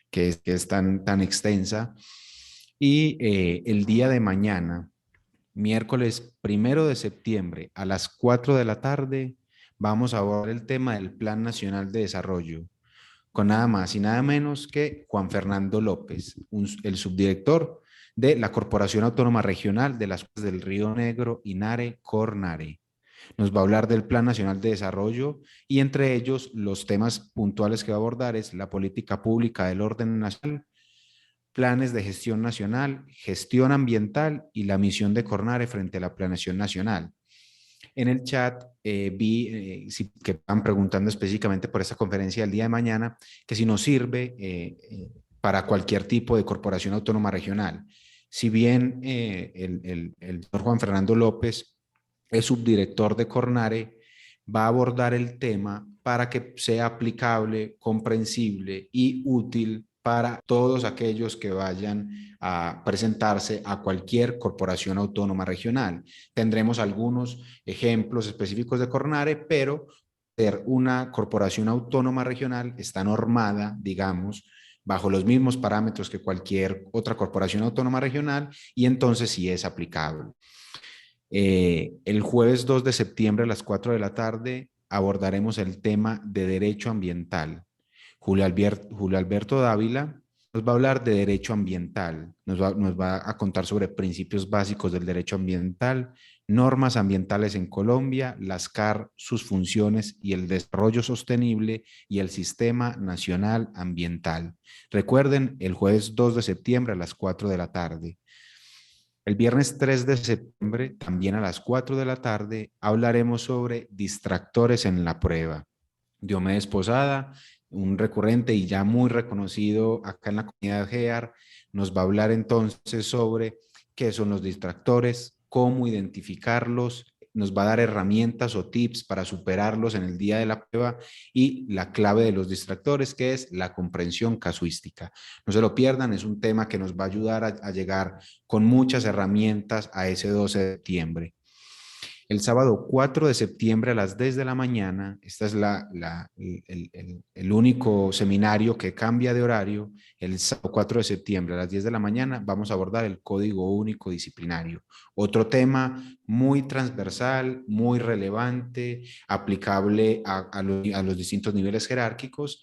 que es tan extensa. Y el día de mañana, miércoles 1 de septiembre a las 4 de la tarde, vamos a abordar el tema del Plan Nacional de Desarrollo con nada más y nada menos que Juan Fernando López, el subdirector de la Corporación Autónoma Regional de las Cuencas del Río Negro, Inare, Cornare. Nos va a hablar del Plan Nacional de Desarrollo y entre ellos los temas puntuales que va a abordar es la política pública del orden nacional, planes de gestión nacional, gestión ambiental y la misión de Cornare frente a la planeación nacional. En el chat vi que están preguntando específicamente por esta conferencia del día de mañana, que si nos sirve para cualquier tipo de corporación autónoma regional. Si bien el doctor Juan Fernando López es subdirector de Cornare, va a abordar el tema para que sea aplicable, comprensible y útil para todos aquellos que vayan a presentarse a cualquier corporación autónoma regional. Tendremos algunos ejemplos específicos de Cornare, pero ser una corporación autónoma regional está normada, digamos, bajo los mismos parámetros que cualquier otra corporación autónoma regional y entonces sí es aplicable. El jueves 2 de septiembre a las 4 de la tarde abordaremos el tema de derecho ambiental. Julio Alberto Dávila nos va a hablar de derecho ambiental, nos va a contar sobre principios básicos del derecho ambiental, normas ambientales en Colombia, las CAR, sus funciones y el desarrollo sostenible y el Sistema Nacional Ambiental. Recuerden, el jueves 2 de septiembre a las 4 de la tarde. El viernes 3 de septiembre, también a las 4 de la tarde, hablaremos sobre distractores en la prueba. Diomedes Posada, un recurrente y ya muy reconocido acá en la comunidad GEAR, nos va a hablar entonces sobre qué son los distractores, cómo identificarlos, nos va a dar herramientas o tips para superarlos en el día de la prueba y la clave de los distractores, que es la comprensión casuística. No se lo pierdan, es un tema que nos va a ayudar a llegar con muchas herramientas a ese 12 de septiembre. El sábado 4 de septiembre a las 10 de la mañana, este es el único seminario que cambia de horario. El sábado 4 de septiembre a las 10 de la mañana vamos a abordar el Código Único Disciplinario. Otro tema muy transversal, muy relevante, aplicable a los distintos niveles jerárquicos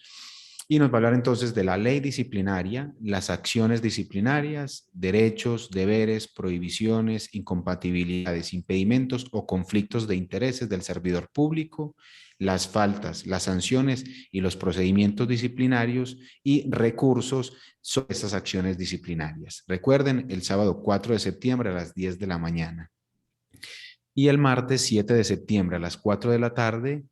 Y nos va a hablar entonces de la ley disciplinaria, las acciones disciplinarias, derechos, deberes, prohibiciones, incompatibilidades, impedimentos o conflictos de intereses del servidor público, las faltas, las sanciones y los procedimientos disciplinarios y recursos sobre estas acciones disciplinarias. Recuerden, el sábado 4 de septiembre a las 10 de la mañana. Y el martes 7 de septiembre a las 4 de la tarde,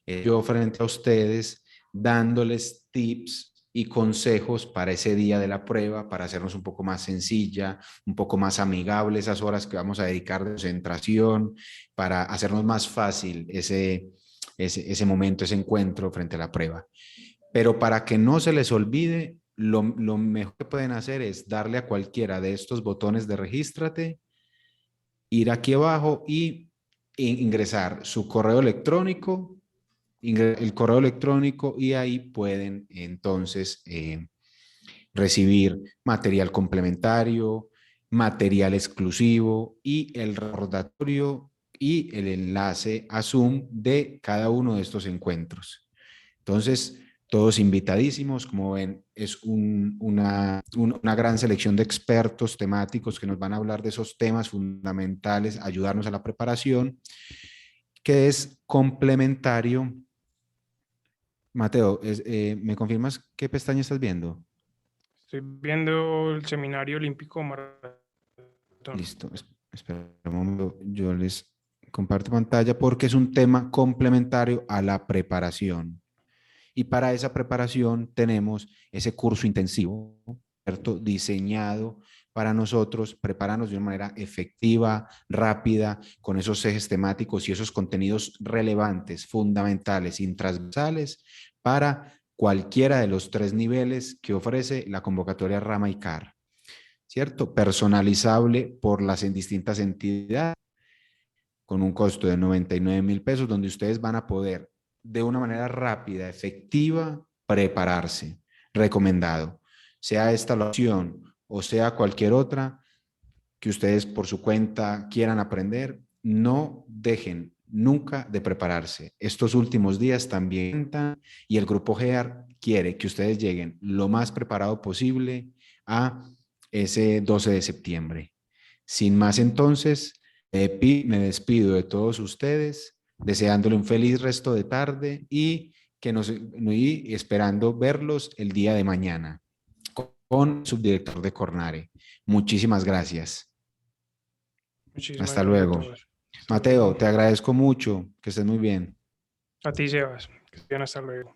yo frente a ustedes dándoles tips y consejos para ese día de la prueba, para hacernos un poco más sencilla, un poco más amigable esas horas que vamos a dedicar de concentración, para hacernos más fácil ese momento, ese encuentro frente a la prueba. Pero para que no se les olvide, lo mejor que pueden hacer es darle a cualquiera de estos botones de regístrate, ir aquí abajo y ingresar su correo electrónico, el correo electrónico, y ahí pueden entonces recibir material complementario, material exclusivo y el recordatorio y el enlace a Zoom de cada uno de estos encuentros. Entonces, todos invitadísimos, como ven, es una gran selección de expertos temáticos que nos van a hablar de esos temas fundamentales, ayudarnos a la preparación, que es complementario. Mateo, ¿me confirmas qué pestaña estás viendo? Estoy viendo el Seminario Olímpico Maratón. Listo, espera un momento, yo les comparto pantalla porque es un tema complementario a la preparación. Y para esa preparación tenemos ese curso intensivo, ¿cierto? Diseñado para nosotros prepararnos de una manera efectiva, rápida, con esos ejes temáticos y esos contenidos relevantes, fundamentales, intransversales para cualquiera de los 3 niveles que ofrece la convocatoria Rama y CAR, ¿cierto? Personalizable por las distintas entidades con un costo de 99,000 pesos, donde ustedes van a poder de una manera rápida, efectiva, prepararse. Recomendado. Sea esta la opción o sea cualquier otra que ustedes por su cuenta quieran aprender, no dejen nunca de prepararse. Estos últimos días también, y el grupo GEAR quiere que ustedes lleguen lo más preparado posible a ese 12 de septiembre. Sin más entonces, me despido de todos ustedes, deseándole un feliz resto de tarde y esperando verlos el día de mañana con subdirector de Cornare. Muchísimas gracias. Muchísimas Hasta gracias a luego. todos. Hasta luego. Mateo, te agradezco mucho. Que estés muy bien. A ti, Sebas. Que bien, hasta luego.